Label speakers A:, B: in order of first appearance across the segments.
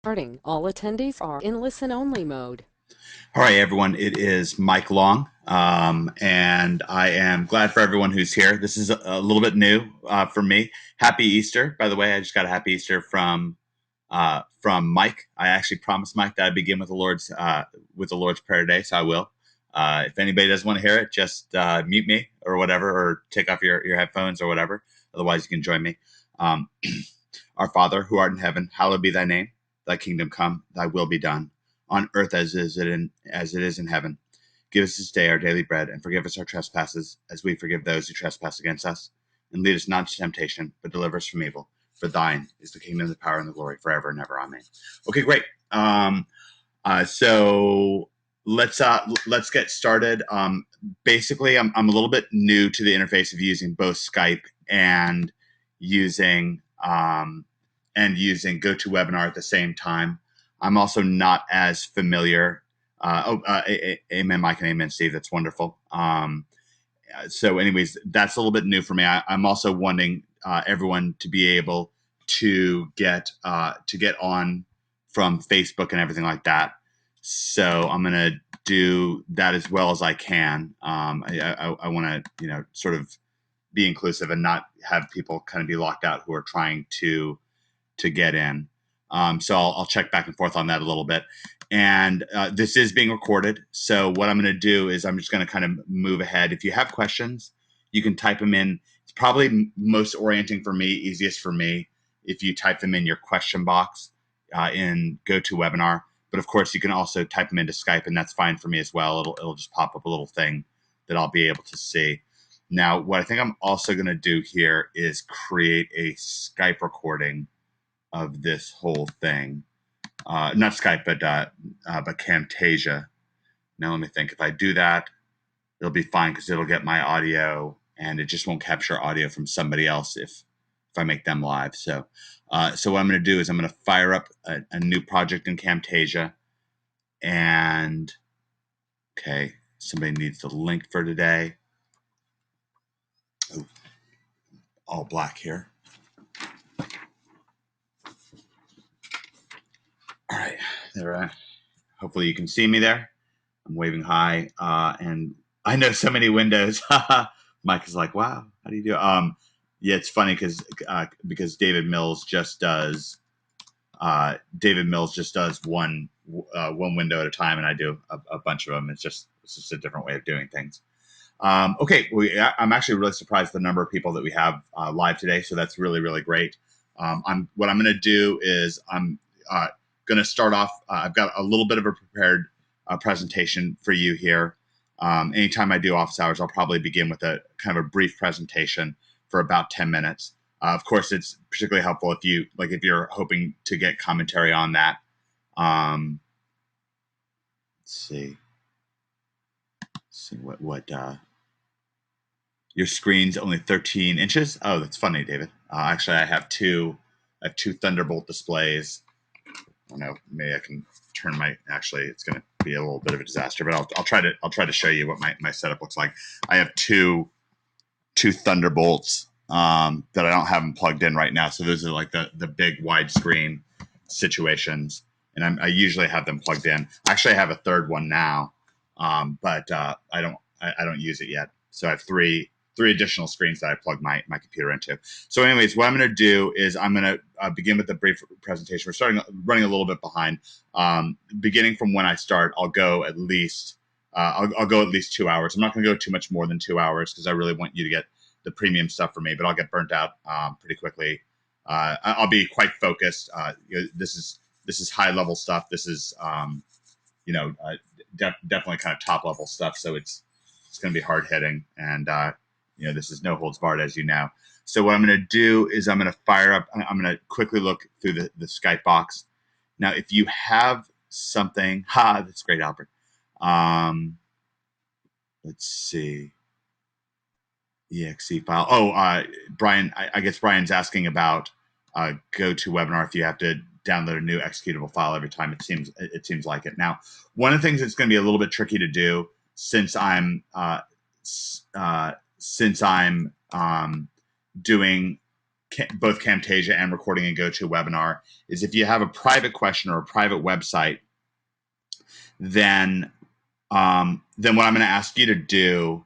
A: Starting. All attendees are in listen-only mode.
B: All right, everyone. It is Mike Long, and I am glad for everyone who's here. This is a little bit new for me. Happy Easter, by the way. I just got a happy Easter from Mike. I actually promised Mike that I'd begin with the Lord's Prayer today, so I will. If anybody doesn't want to hear it, just mute me or whatever, or take off your headphones or whatever. Otherwise, you can join me. Um, Our Father, who art in heaven, hallowed be thy name. Thy kingdom come, thy will be done, on earth as it is in heaven. Give us this day our daily bread, and forgive us our trespasses, as we forgive those who trespass against us. And lead us not into temptation, but deliver us from evil. For thine is the kingdom, the power, and the glory, forever and ever. Amen. Okay, great. So let's get started. Basically, I'm a little bit new to the interface of using both Skype and using using GoToWebinar at the same time. I'm also not as familiar. Amen, Mike, and amen, Steve. That's wonderful. So, anyways, that's a little bit new for me. I'm also wanting everyone to be able to get on from Facebook and everything like that. So I'm gonna do that as well as I can. I want to sort of be inclusive and not have people kind of be locked out who are trying to get in. So I'll check back and forth on that a little bit. And this is being recorded. So what I'm going to do is I'm just going to kind of move ahead. If you have questions, you can type them in. It's probably most orienting for me, easiest for me, if you type them in your question box in GoToWebinar. But of course, you can also type them into Skype, and that's fine for me as well. It'll just pop up a little thing that I'll be able to see. Now, what I think I'm also going to do here is create a Skype recording of this whole thing. Not Skype, but Camtasia. Now let me think. If I do that, it'll be fine because it'll get my audio, and it just won't capture audio from somebody else if I make them live. So what I'm going to do is I'm going to fire up a new project in Camtasia, and okay, somebody needs the link for today. Oh, all black here. All right, there. Hopefully you can see me there. I'm waving hi, and I know so many windows. Mike is like, "Wow, how do you do?" Yeah, it's funny because David Mills just does one window at a time, and I do a bunch of them. It's just a different way of doing things. Okay, I'm actually really surprised at the number of people that we have live today, so that's really really great. What I'm going to do is I'm going to start off. I've got a little bit of a prepared presentation for you here. Anytime I do office hours, I'll probably begin with a kind of a brief presentation for about 10 minutes. Of course, it's particularly helpful if you're hoping to get commentary on that. Let's see. What your screen's only 13 inches. Oh, that's funny, David. Actually, I have two Thunderbolt displays. I don't know. Maybe I can turn my. Actually, it's going to be a little bit of a disaster, but I'll try to show you what my setup looks like. I have two Thunderbolts that I don't have them plugged in right now. So those are like the big widescreen situations, and I usually have them plugged in. Actually, I have a third one now, but I don't use it yet. So I have three additional screens that I plug my computer into. So anyways, what I'm going to do is I'm going to begin with a brief presentation. We're running a little bit behind. Beginning from when I start, I'll go at least 2 hours. I'm not going to go too much more than 2 hours because I really want you to get the premium stuff for me, but I'll get burnt out pretty quickly. I'll be quite focused. This is high level stuff. This is definitely kind of top level stuff. So it's going to be hard hitting, and this is no holds barred, as you know. So what I'm going to do is I'm going to fire up. I'm going to quickly look through the Skype box. Now, if you have something, that's great, Albert. Let's see. EXE file. Oh, Brian, I guess Brian's asking about GoToWebinar if you have to download a new executable file every time. It seems like it. Now, one of the things that's going to be a little bit tricky to do since I'm doing both Camtasia and recording in GoToWebinar is if you have a private question or a private website, then what I'm going to ask you to do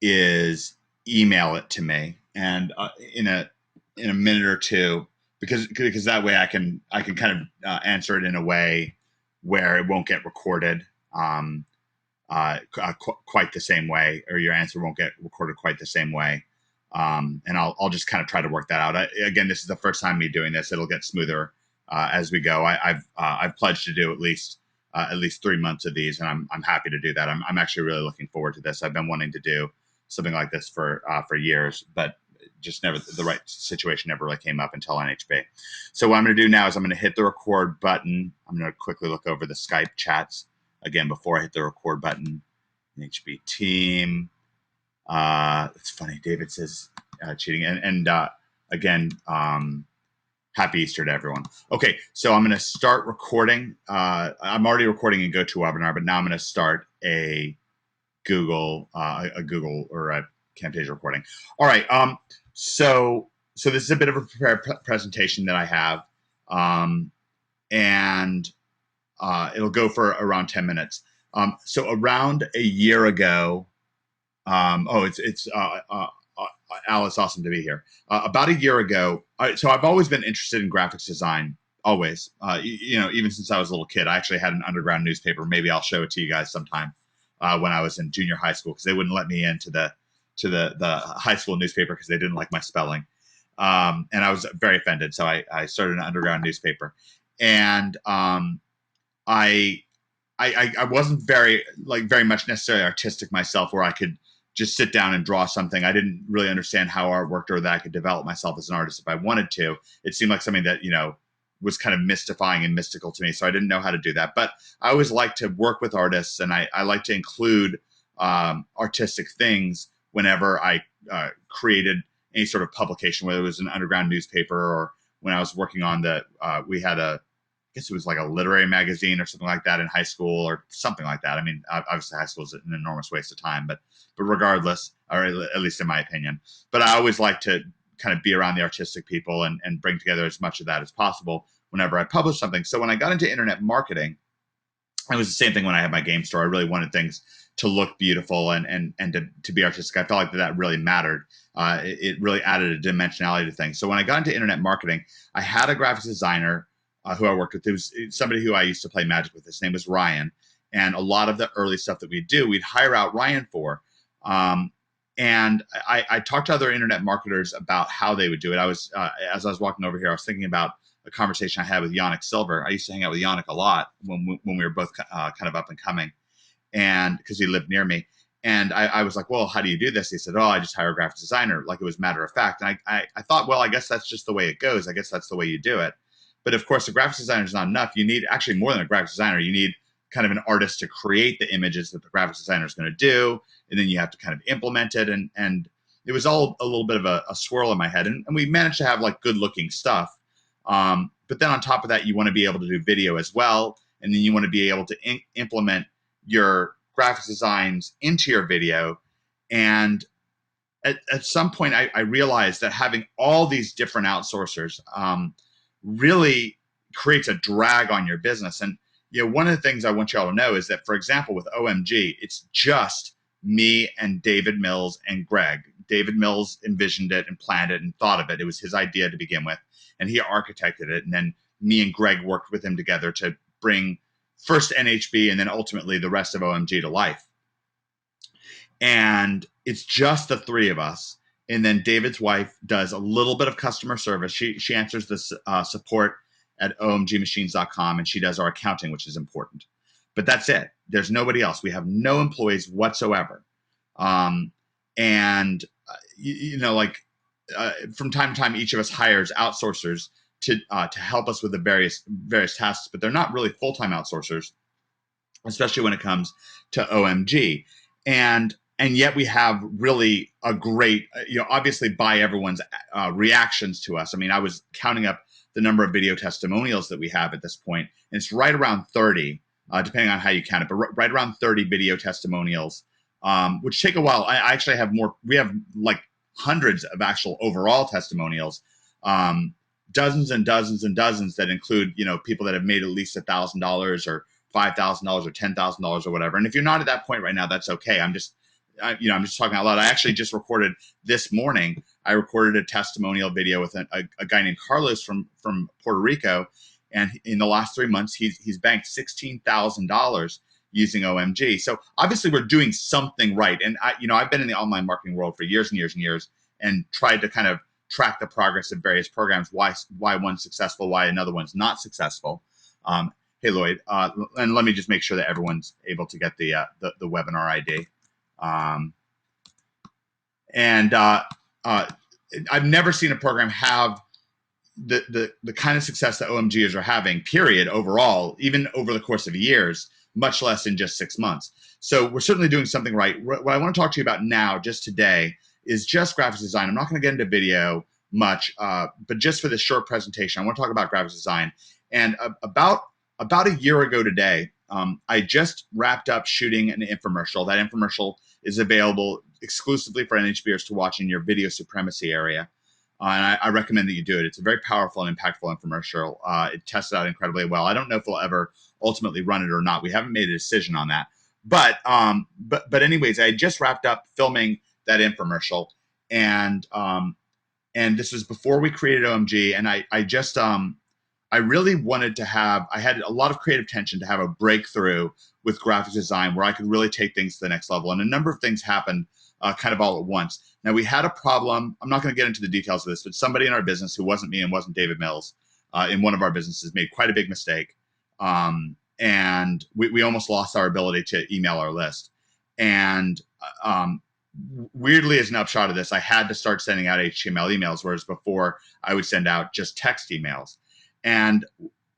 B: is email it to me, and in a minute or two, because that way I can kind of answer it in a way where it won't get recorded quite the same way, or your answer won't get recorded quite the same way. And I'll just kind of try to work that out. Again, this is the first time me doing this. It'll get smoother as we go. I've pledged to do at least 3 months of these, and I'm happy to do that. I'm actually really looking forward to this. I've been wanting to do something like this for years, but just never, the right situation never really came up until NHB. So what I'm going to do now is I'm going to hit the record button. I'm going to quickly look over the Skype chats again before I hit the record button. NHB team. It's funny. David says cheating, and again, happy Easter to everyone. Okay, so I'm going to start recording. I'm already recording in GoToWebinar, but now I'm going to start a Google or a Camtasia recording. All right. So this is a bit of a prepared presentation that I have, and it'll go for around 10 minutes. So around a year ago, it's Alice, awesome to be here. About a year ago, so I've always been interested in graphics design, always. Even since I was a little kid. I actually had an underground newspaper. Maybe I'll show it to you guys sometime. When I was in junior high school, because they wouldn't let me into the high school newspaper because they didn't like my spelling, and I was very offended. So I started an underground newspaper, and I wasn't very much necessarily artistic myself, where I could just sit down and draw something. I didn't really understand how art worked, or that I could develop myself as an artist if I wanted to. It seemed like something that was kind of mystifying and mystical to me, so I didn't know how to do that. But I always like to work with artists, and I like to include artistic things whenever I created any sort of publication, whether it was an underground newspaper, or when I was working on we had I guess it was like a literary magazine or something like that in high school, or something like that. I mean, obviously high school is an enormous waste of time, but regardless, or at least in my opinion. But I always like to kind of be around the artistic people and bring together as much of that as possible whenever I publish something. So when I got into internet marketing, it was the same thing when I had my game store. I really wanted things to look beautiful and to be artistic. I felt like that really mattered. It really added a dimensionality to things. So when I got into internet marketing, I had a graphics designer who I worked with. It was somebody who I used to play Magic with. His name was Ryan. And a lot of the early stuff that we'd do, we'd hire out Ryan for. And I talked to other internet marketers about how they would do it. I was, as I was walking over here, I was thinking about a conversation I had with Yannick Silver. I used to hang out with Yannick a lot when we were both kind of up and coming, and because he lived near me. And I was like, well, how do you do this? He said, oh, I just hire a graphic designer, like it was matter of fact. And I thought, well, I guess that's just the way it goes. I guess that's the way you do it. But of course, a graphic designer is not enough. You need actually more than a graphic designer. You need kind of an artist to create the images that the graphic designer is going to do. And then you have to kind of implement it. And it was all a little bit of a swirl in my head. And we managed to have like good looking stuff. But then on top of that, you want to be able to do video as well. And then you want to be able to implement your graphics designs into your video. And at some point, I realized that having all these different outsourcers really creates a drag on your business. And one of the things I want you all to know is that, for example, with OMG, it's just me and David Mills and Greg. David Mills envisioned it and planned it and thought of it. It was his idea to begin with, and he architected it. And then me and Greg worked with him together to bring first NHB and then ultimately the rest of OMG to life. And it's just the three of us. And then David's wife does a little bit of customer service. She answers the support at omgmachines.com, and she does our accounting, which is important. But that's it. There's nobody else. We have no employees whatsoever. From time to time, each of us hires outsourcers to help us with the various tasks, but they're not really full-time outsourcers, especially when it comes to OMG. And yet we have really a great, obviously by everyone's reactions to us. I mean, I was counting up the number of video testimonials that we have at this point, and it's right around 30, depending on how you count it, but right around 30 video testimonials, which take a while. I actually have more. We have like hundreds of actual overall testimonials, dozens and dozens and dozens that include, people that have made at least $1,000 or $5,000 or $10,000 or whatever. And if you're not at that point right now, that's okay. I'm just talking out loud. I actually just recorded this morning. I recorded a testimonial video with a guy named Carlos from Puerto Rico, and in the last 3 months, he's banked $16,000 using OMG. So obviously, we're doing something right. And I've been in the online marketing world for years and years and years, and tried to kind of track the progress of various programs. Why one's successful, why another one's not successful. Hey Lloyd, and let me just make sure that everyone's able to get the webinar ID. I've never seen a program have the kind of success that OMGers are having, period, overall, even over the course of years, much less in just 6 months. So we're certainly doing something right. What I want to talk to you about now, just today, is just graphics design. I'm not going to get into video much, but just for this short presentation, I want to talk about graphics design. And about a year ago today, I just wrapped up shooting an infomercial. That infomercial is available exclusively for NHBers to watch in your video supremacy area. And I recommend that you do it. It's a very powerful and impactful infomercial. It tested out incredibly well. I don't know if we'll ever ultimately run it or not. We haven't made a decision on that. But anyways, I just wrapped up filming that infomercial, and this was before we created OMG. And I really wanted to have, I had a lot of creative tension to have a breakthrough with graphic design where I could really take things to the next level. And a number of things happened kind of all at once. Now, we had a problem. I'm not going to get into the details of this, but somebody in our business, who wasn't me and wasn't David Mills, in one of our businesses, made quite a big mistake. And we almost lost our ability to email our list. And weirdly, as an upshot of this, I had to start sending out HTML emails, whereas before I would send out just text emails. And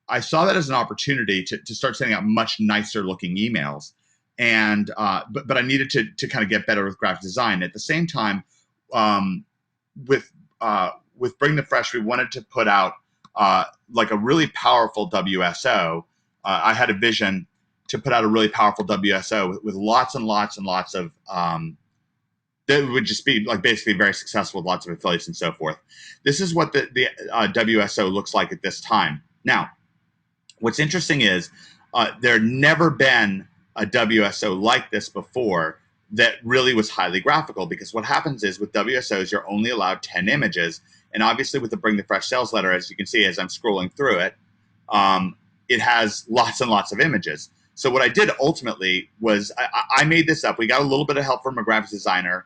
B: I saw that as an opportunity to start sending out much nicer looking emails. And but I needed to kind of get better with graphic design. At the same time, with Bring the Fresh, we wanted to put out like a really powerful WSO. I had a vision to put out a really powerful WSO with lots and lots and lots of that would just be like basically very successful with lots of affiliates and so forth. This is what the WSO looks like at this time. Now, what's interesting is there had never been a WSO like this before that really was highly graphical, because what happens is with WSOs, you're only allowed 10 images. And obviously with the Bring the Fresh sales letter, as you can see as I'm scrolling through it, it has lots and lots of images. So what I did ultimately was I made this up. We got a little bit of help from a graphics designer.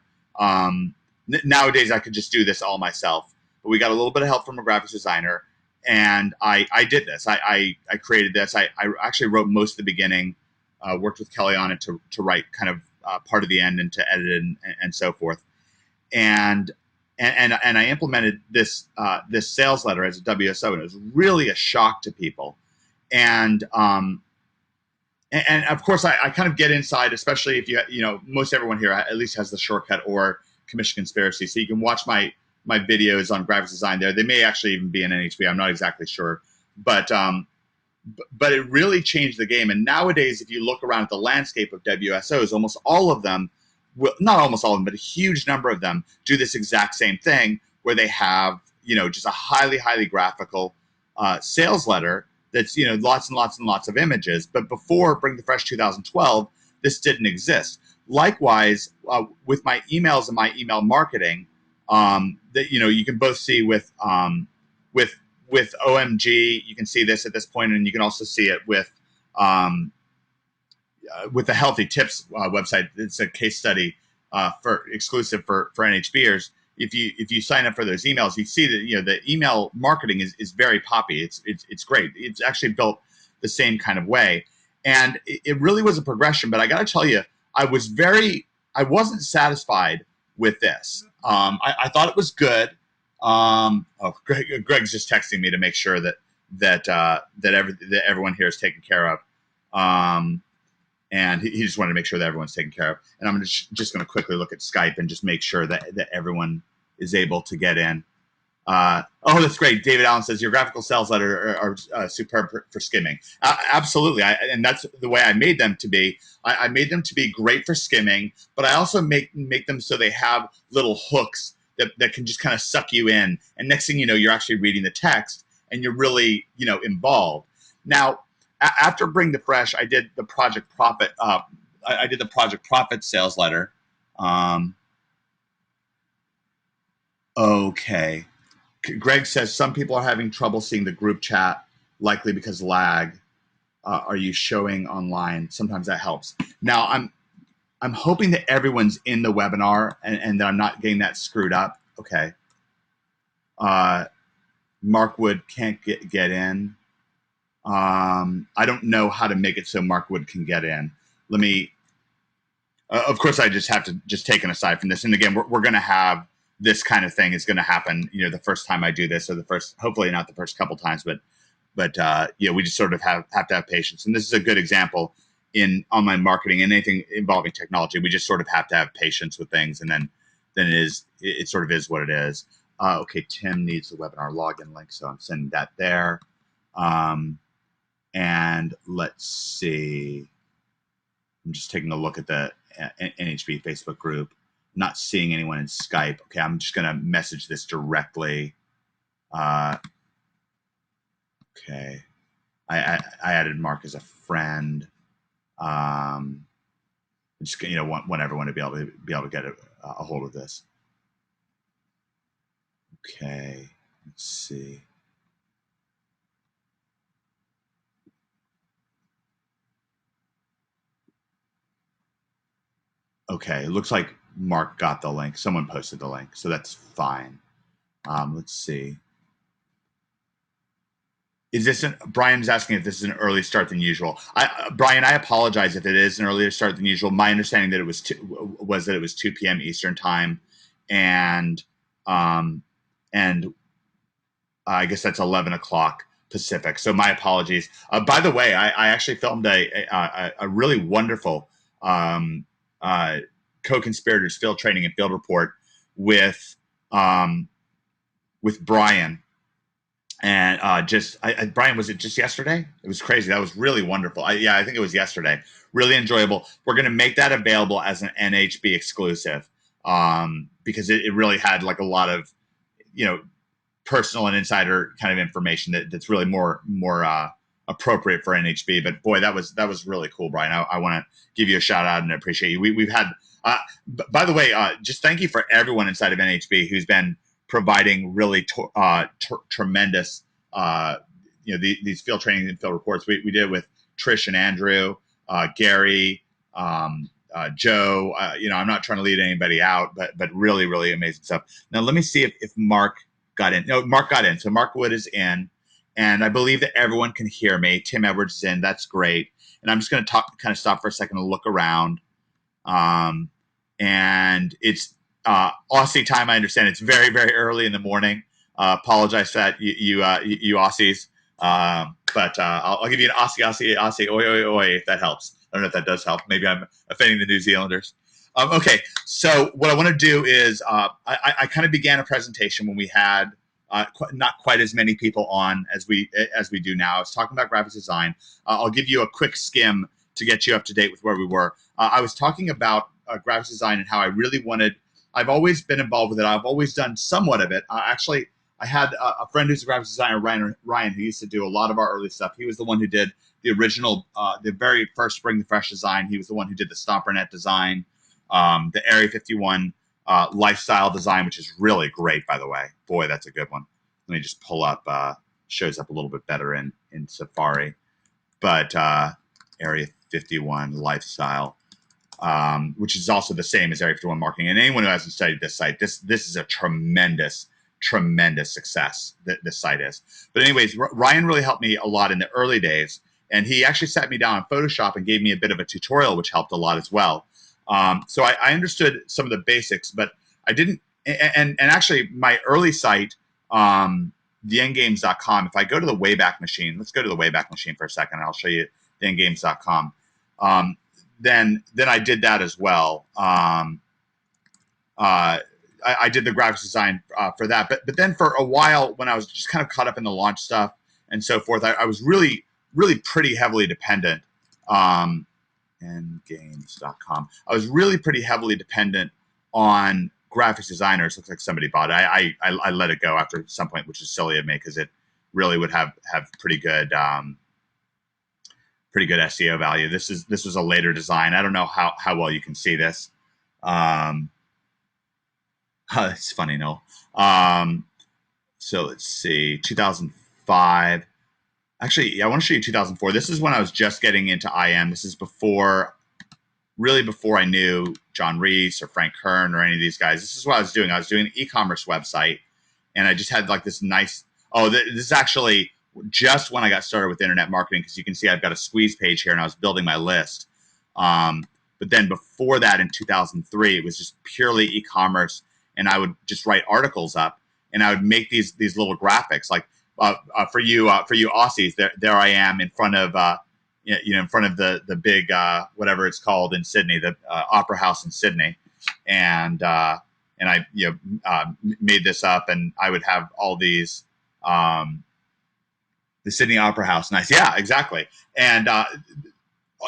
B: Nowadays, I could just do this all myself, but we got a little bit of help from a graphics designer, and I did this. I created this. I actually wrote most of the beginning, worked with Kelly on it to write kind of part of the end and to edit it and so forth. And I implemented this sales letter as a WSO, and it was really a shock to people. And of course, I kind of get inside, especially if most everyone here at least has the shortcut or Commission Conspiracy, so you can watch my videos on graphics design there. They may actually even be in NHB. I'm not exactly sure, but it really changed the game. And nowadays, if you look around at the landscape of WSOs, almost all of them, well, not almost all of them, but a huge number of them do this exact same thing, where they have just a highly graphical sales letter that's lots and lots and lots of images. But before Bring the Fresh 2012, this didn't exist. Likewise, with my emails and my email marketing, that you can both see with OMG, you can see this at this point, and you can also see it with the Healthy Tips website. It's a case study exclusive for NHBers. If you sign up for those emails, you see that the email marketing is very poppy. It's great. It's actually built the same kind of way, and it really was a progression. But I got to tell you, I wasn't satisfied with this. I thought it was good. Greg's just texting me to make sure that everyone here is taken care of. And he just wanted to make sure that everyone's taken care of. And I'm just going to quickly look at Skype and just make sure that everyone is able to get in. Oh, that's great. David Allen says, your graphical sales letter are superb for skimming. Absolutely. And that's the way I made them to be. I made them to be great for skimming, but I also make them so they have little hooks that can just kind of suck you in. And next thing you know, you're actually reading the text and you're really, involved. Now, after Bring the Fresh, I did the Project Profit. I did the Project Profit sales letter. Okay. Greg says some people are having trouble seeing the group chat, likely because lag. Are you showing online? Sometimes that helps. Now I'm hoping that everyone's in the webinar and that I'm not getting that screwed up. Okay. Mark Wood can't get in. I don't know how to make it so Mark Wood can get in. Let me. Of course, I just have to just take an aside from this. And again, we're going to have this kind of thing is going to happen. The first time I do this, or hopefully not the first couple times, but we just sort of have to have patience. And this is a good example in online marketing and anything involving technology. We just sort of have to have patience with things, and then it sort of is what it is. Okay, Tim needs the webinar login link, so I'm sending that there. And let's see. I'm just taking a look at the NHB Facebook group. Not seeing anyone in Skype. Okay, I'm just going to message this directly. Okay, I added Mark as a friend. Just want everyone to be able to get a hold of this. Okay, let's see. Okay, it looks like Mark got the link. Someone posted the link, so that's fine. Let's see. Is this Brian's asking if this is an earlier start than usual? Brian, I apologize if it is an earlier start than usual. My understanding that it was that it was 2 p.m. Eastern time, and I guess that's 11 o'clock Pacific. So my apologies. By the way, I actually filmed a really wonderful co-conspirators field training and field report with Brian. And Brian, was it just yesterday? It was crazy. That was really wonderful. I think it was yesterday. Really enjoyable. We're going to make that available as an NHB exclusive because it really had like a lot of, personal and insider kind of information that's really more appropriate for NHB. But boy, that was really cool, Brian. I want to give you a shout out and appreciate you. We've had, by the way, just thank you for everyone inside of NHB who's been providing really tremendous, these field trainings and field reports. We did it with Trish and Andrew, Gary, Joe. I'm not trying to leave anybody out, but really, really amazing stuff. Now let me see if Mark got in. No, Mark got in. So Mark Wood is in, and I believe that everyone can hear me. Tim Edwards is in. That's great. And I'm just going to kind of stop for a second and look around. And it's Aussie time. I understand it's very, very early in the morning. Apologize for that, you Aussies. But I'll give you an Aussie, oi, oi, oi, if that helps. I don't know if that does help. Maybe I'm offending the New Zealanders. Okay, so what I want to do is I kind of began a presentation when we had not quite as many people on as we do now. I was talking about graphics design. I'll give you a quick skim to get you up to date with where we were. I was talking about graphics design and how I really wanted. I've always been involved with it. I've always done somewhat of it. Actually, I had a friend who's a graphics designer, Ryan, who used to do a lot of our early stuff. He was the one who did the original, the very first Bring the Fresh design. He was the one who did the StomperNet design, the Area 51 lifestyle design, which is really great, by the way. Boy, that's a good one. Let me just pull up, shows up a little bit better in Safari. But Area 51 lifestyle, which is also the same as Area 51 marketing. And anyone who hasn't studied this site, this is a tremendous success that this site is. But anyways, Ryan really helped me a lot in the early days. And he actually sat me down on Photoshop and gave me a bit of a tutorial, which helped a lot as well. So I understood some of the basics, but I didn't. And actually, my early site, theendgames.com, if I go to the Wayback Machine, let's go to the Wayback Machine for a second, and I'll show you theendgames.com. Then I did that as well. I did the graphics design for that. But then for a while, when I was just kind of caught up in the launch stuff and so forth, I was really pretty heavily dependent. Endgames.com. I was really pretty heavily dependent on graphics designers. Looks like somebody bought it. I let it go after some point, which is silly of me because it really would have pretty good SEO value. This was a later design. I don't know how well you can see this. It's funny, no. So let's see, 2005. Actually, I want to show you 2004. This is when I was just getting into IM. This is really before I knew John Reese or Frank Kern or any of these guys. This is what I was doing. I was doing an e-commerce website, and I just had like this nice. Oh, this is actually just when I got started with internet marketing, because you can see I've got a squeeze page here, and I was building my list. But then before that, in 2003, it was just purely e-commerce, and I would just write articles up, and I would make these little graphics. Like for you Aussies, there I am in front of in front of the big whatever it's called in Sydney, the Opera House in Sydney, and I made this up, and I would have all these. The Sydney Opera House, nice, yeah, exactly, and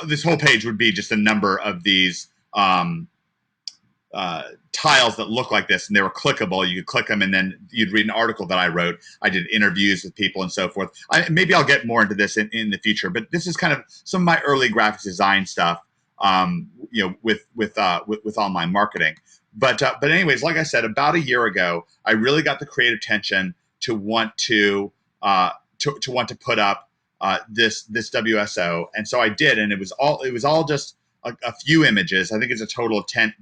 B: this whole page would be just a number of these tiles that look like this, and they were clickable. You could click them, and then you'd read an article that I wrote. I did interviews with people and so forth. Maybe I'll get more into this in the future, but this is kind of some of my early graphics design stuff, with online marketing. But anyways, like I said, about a year ago, I really got the creative tension to want to put up this WSO, and so I did, and it was all just a few images. I think it's a total of 10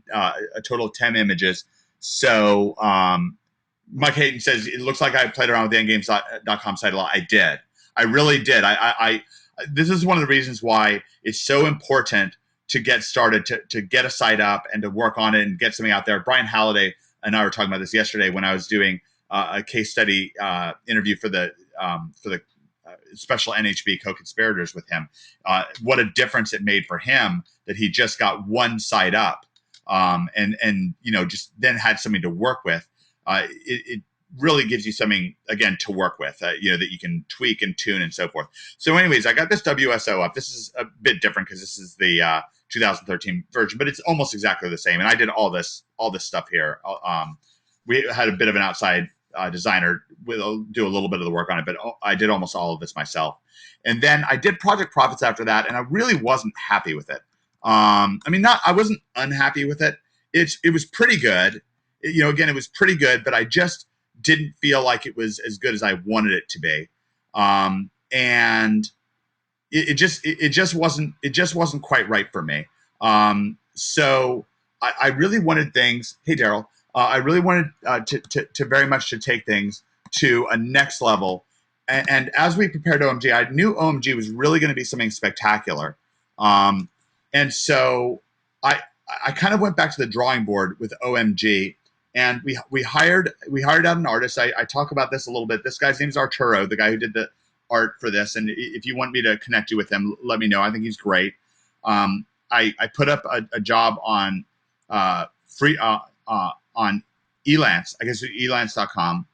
B: images. So Mike Hayden says it looks like I played around with the endgames.com site a lot. I did. I really did. I this is one of the reasons why it's so important to get started, to get a site up and to work on it and get something out there. Brian Halliday and I were talking about this yesterday when I was doing a case study interview for the special NHB co-conspirators with him. What a difference it made for him that he just got one site up, and just then had something to work with. It really gives you something again to work with, that you can tweak and tune and so forth. So, anyways, I got this WSO up. This is a bit different because this is the 2013 version, but it's almost exactly the same. And I did all this stuff here. We had a bit of an outside designer will do a little bit of the work on it, but I did almost all of this myself. And then I did Project Profits after that, and I really wasn't happy with it. I wasn't unhappy with it. It was pretty good. Again, it was pretty good, but I just didn't feel like it was as good as I wanted it to be. And it just wasn't quite right for me. So I really wanted things. Hey, Daryl. I really wanted to very much to take things to a next level. And as we prepared OMG, I knew OMG was really going to be something spectacular. And so I kind of went back to the drawing board with OMG, and we hired out an artist. I talk about this a little bit. This guy's name is Arturo, the guy who did the art for this. And if you want me to connect you with him, let me know. I think he's great. I put up a job on on Elance, I guess elance.com.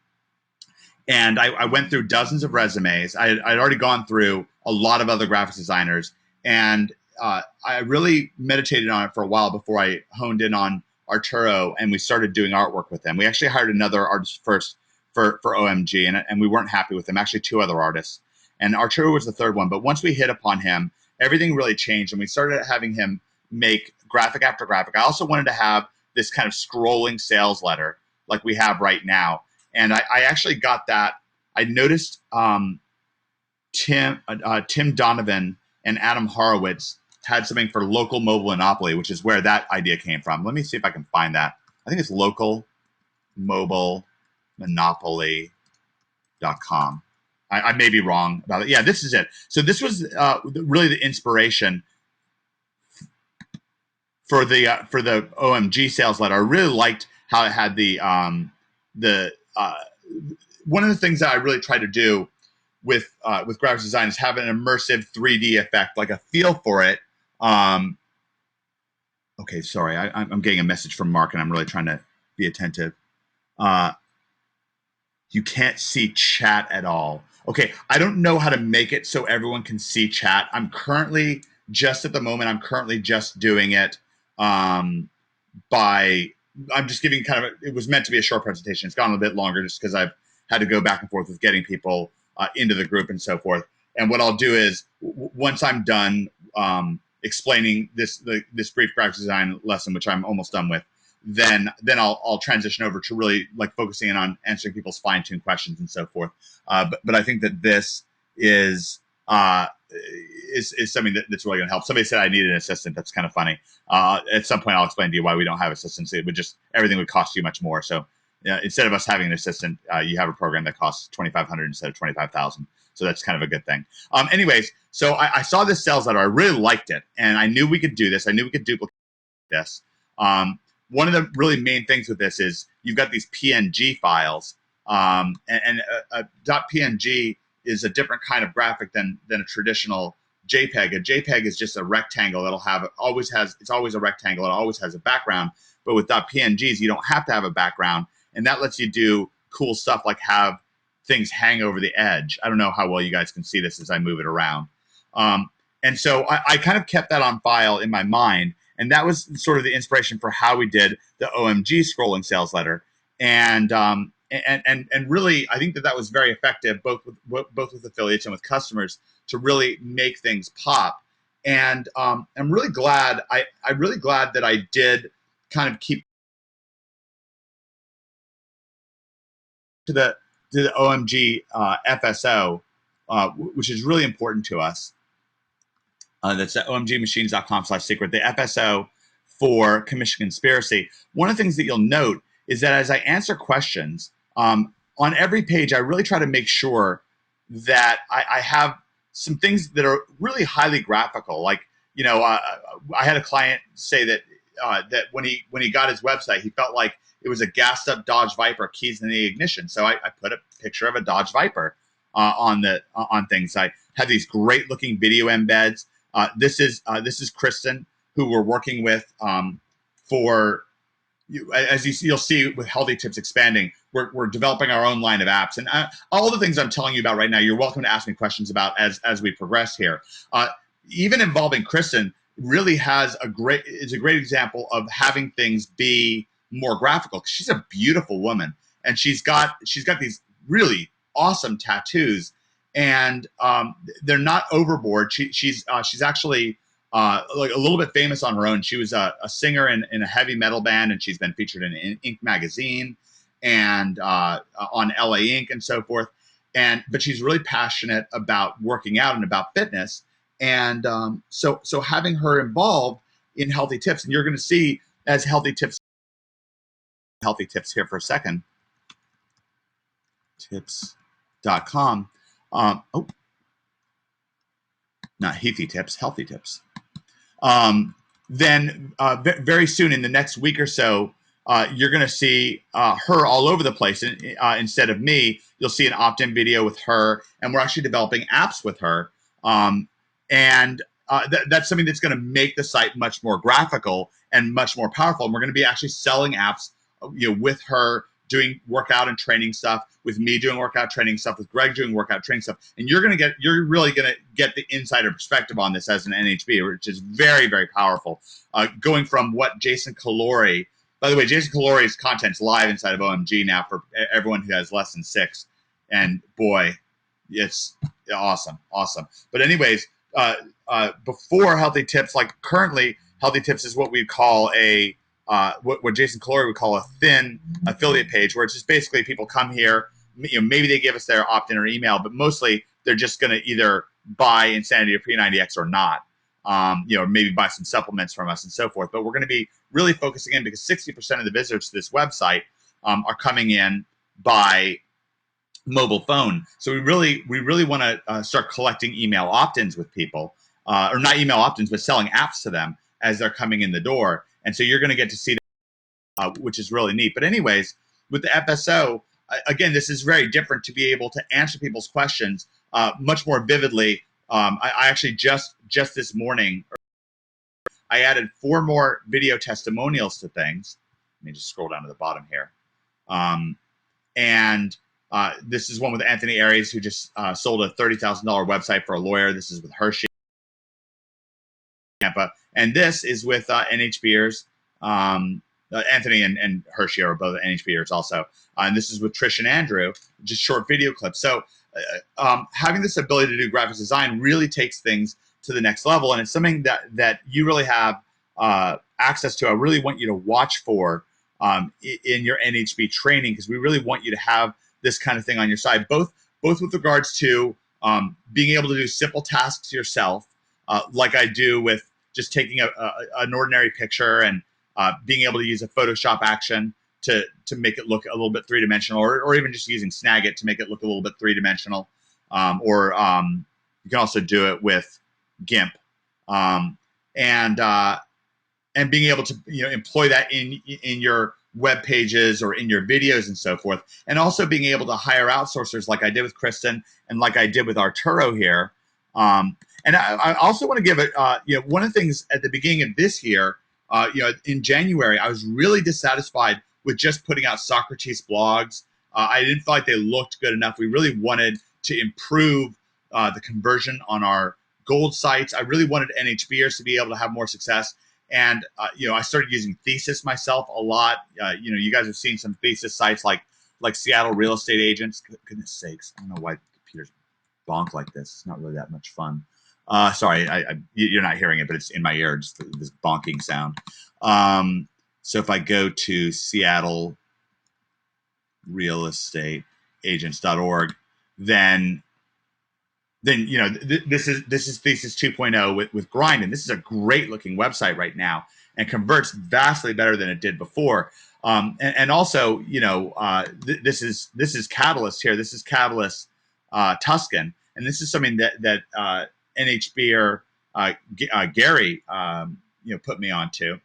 B: And I went through dozens of resumes. I'd already gone through a lot of other graphics designers, and I really meditated on it for a while before I honed in on Arturo, and we started doing artwork with him. We actually hired another artist first for OMG, and we weren't happy with him. Actually, two other artists, and Arturo was the third one. But once we hit upon him, everything really changed, and we started having him make graphic after graphic. I also wanted to have this kind of scrolling sales letter like we have right now. And I actually got that. I noticed Tim Donovan and Adam Horowitz had something for Local Mobile Monopoly, which is where that idea came from. Let me see if I can find that. I think it's Local Mobile Monopoly.com. I may be wrong about it. Yeah, this is it. So this was really the inspiration for the OMG sales letter. I really liked how it had the one of the things that I really try to do with graphics design is have an immersive 3D effect, like a feel for it. Okay, sorry, I'm getting a message from Mark, and I'm really trying to be attentive. You can't see chat at all. Okay, I don't know how to make it so everyone can see chat. I'm currently just doing it by I'm just giving kind of it was meant to be a short presentation. It's gone a bit longer just because I've had to go back and forth with getting people into the group and so forth. And what I'll do is once I'm done explaining this brief graphic design lesson, which I'm almost done with, then I'll transition over to really like focusing in on answering people's fine-tuned questions and so forth. But I think that this is something that's really going to help. Somebody said I need an assistant. That's kind of funny. At some point, I'll explain to you why we don't have assistants. It would just everything would cost you much more. So instead of us having an assistant, you have a program that costs $2,500 instead of $25,000. So that's kind of a good thing. Anyways, so I saw this sales letter. I really liked it, and I knew we could do this. I knew we could duplicate this. One of the really main things with this is you've got these PNG files, and .png is a different kind of graphic than a traditional JPEG. A JPEG is just a rectangle that'll have it's always a rectangle. It always has a background. But with .pngs, you don't have to have a background, and that lets you do cool stuff like have things hang over the edge. I don't know how well you guys can see this as I move it around. And so I kind of kept that on file in my mind, and that was sort of the inspiration for how we did the OMG scrolling sales letter. And really, I think that was very effective, both with affiliates and with customers, to really make things pop. And I'm really glad. I'm really glad that I did kind of keep to the OMG FSO, which is really important to us. That's at omgmachines.com/secret. The FSO for Commission Conspiracy. One of the things that you'll note is that as I answer questions, on every page, I really try to make sure that I have some things that are really highly graphical. Like, I had a client say that that when he got his website, he felt like it was a gassed up Dodge Viper, keys in the ignition. So I put a picture of a Dodge Viper on things. I have these great looking video embeds. This is Kristen, who we're working with for. As you'll see with Healthy Tips expanding, we're developing our own line of apps, and all the things I'm telling you about right now, you're welcome to ask me questions about as we progress here. Even involving Kristen really is a great example of having things be more graphical. She's a beautiful woman, and she's got these really awesome tattoos, and they're not overboard. She's actually like a little bit famous on her own. She was a singer in a heavy metal band, and she's been featured in Ink magazine and on LA Ink and so forth. But she's really passionate about working out and about fitness. And so having her involved in Healthy Tips, and you're going to see as Healthy Tips here for a second, tips.com. Not Healthy Tips, Healthy Tips. Then very soon in the next week or so, you're going to see her all over the place. Instead of me, you'll see an opt-in video with her, and we're actually developing apps with her. That's something that's going to make the site much more graphical and much more powerful. And we're going to be actually selling apps, with her doing workout and training stuff, with me doing workout training stuff, with Greg doing workout training stuff. And you're really going to get the insider perspective on this as an NHB, which is very, very powerful. Going from what Jason Calori, by the way, Jason Calori's content's live inside of OMG now for everyone who has less than 6. And boy, it's awesome. But anyways, before Healthy Tips, like currently, Healthy Tips is what we call what Jason Calori would call a thin affiliate page, where it's just basically people come here, maybe they give us their opt-in or email, but mostly they're just going to either buy Insanity or P90X or not, maybe buy some supplements from us and so forth. But we're going to be really focusing in because 60% of the visitors to this website are coming in by mobile phone. So we really want to start collecting email opt-ins with people, or not email opt-ins, but selling apps to them as they're coming in the door. And so you're going to get to see that, which is really neat. But anyways, with the FSO, again, this is very different to be able to answer people's questions much more vividly. I actually just this morning, I added 4 more video testimonials to things. Let me just scroll down to the bottom here. This is one with Anthony Aries, who just sold a $30,000 website for a lawyer. This is with Hershey, Tampa. And this is with NHBers Anthony and Hershey are both NHPers also. And this is with Trish and Andrew, just short video clips. So having this ability to do graphics design really takes things to the next level. And it's something that you really have access to. I really want you to watch for in your NHP training, because we really want you to have this kind of thing on your side, both with regards to being able to do simple tasks yourself, like I do with just taking an ordinary picture and being able to use a Photoshop action to make it look a little bit three-dimensional, or even just using Snagit to make it look a little bit three-dimensional, or you can also do it with GIMP, and being able to employ that in your web pages or in your videos and so forth, and also being able to hire outsourcers like I did with Kristen and like I did with Arturo here. And I also want to give it, one of the things at the beginning of this year, in January, I was really dissatisfied with just putting out Socrates blogs. I didn't feel like they looked good enough. We really wanted to improve the conversion on our gold sites. I really wanted NHBers to be able to have more success. And, I started using Thesis myself a lot. You guys have seen some Thesis sites like Seattle Real Estate Agents. Goodness sakes, I don't know why the computers bonk like this. It's not really that much fun. Sorry, you're not hearing it, but it's in my ear, just this bonking sound. So if I go to Seattle Real Estate Agents.org, then this is Thesis 2.0 with Grind, and this is a great looking website right now and converts vastly better than it did before. And also, this is Catalyst here. This is Catalyst Tuscan, and this is something that NHB Gary put me onto.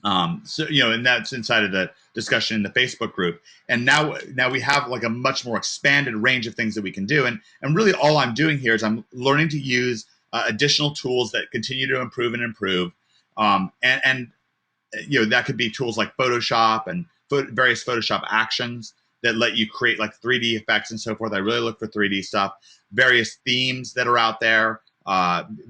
B: And that's inside of the discussion in the Facebook group. And now we have like a much more expanded range of things that we can do. And really all I'm doing here is I'm learning to use additional tools that continue to improve and improve. And that could be tools like Photoshop and various Photoshop actions that let you create like 3D effects and so forth. I really look for 3D stuff, various themes that are out there,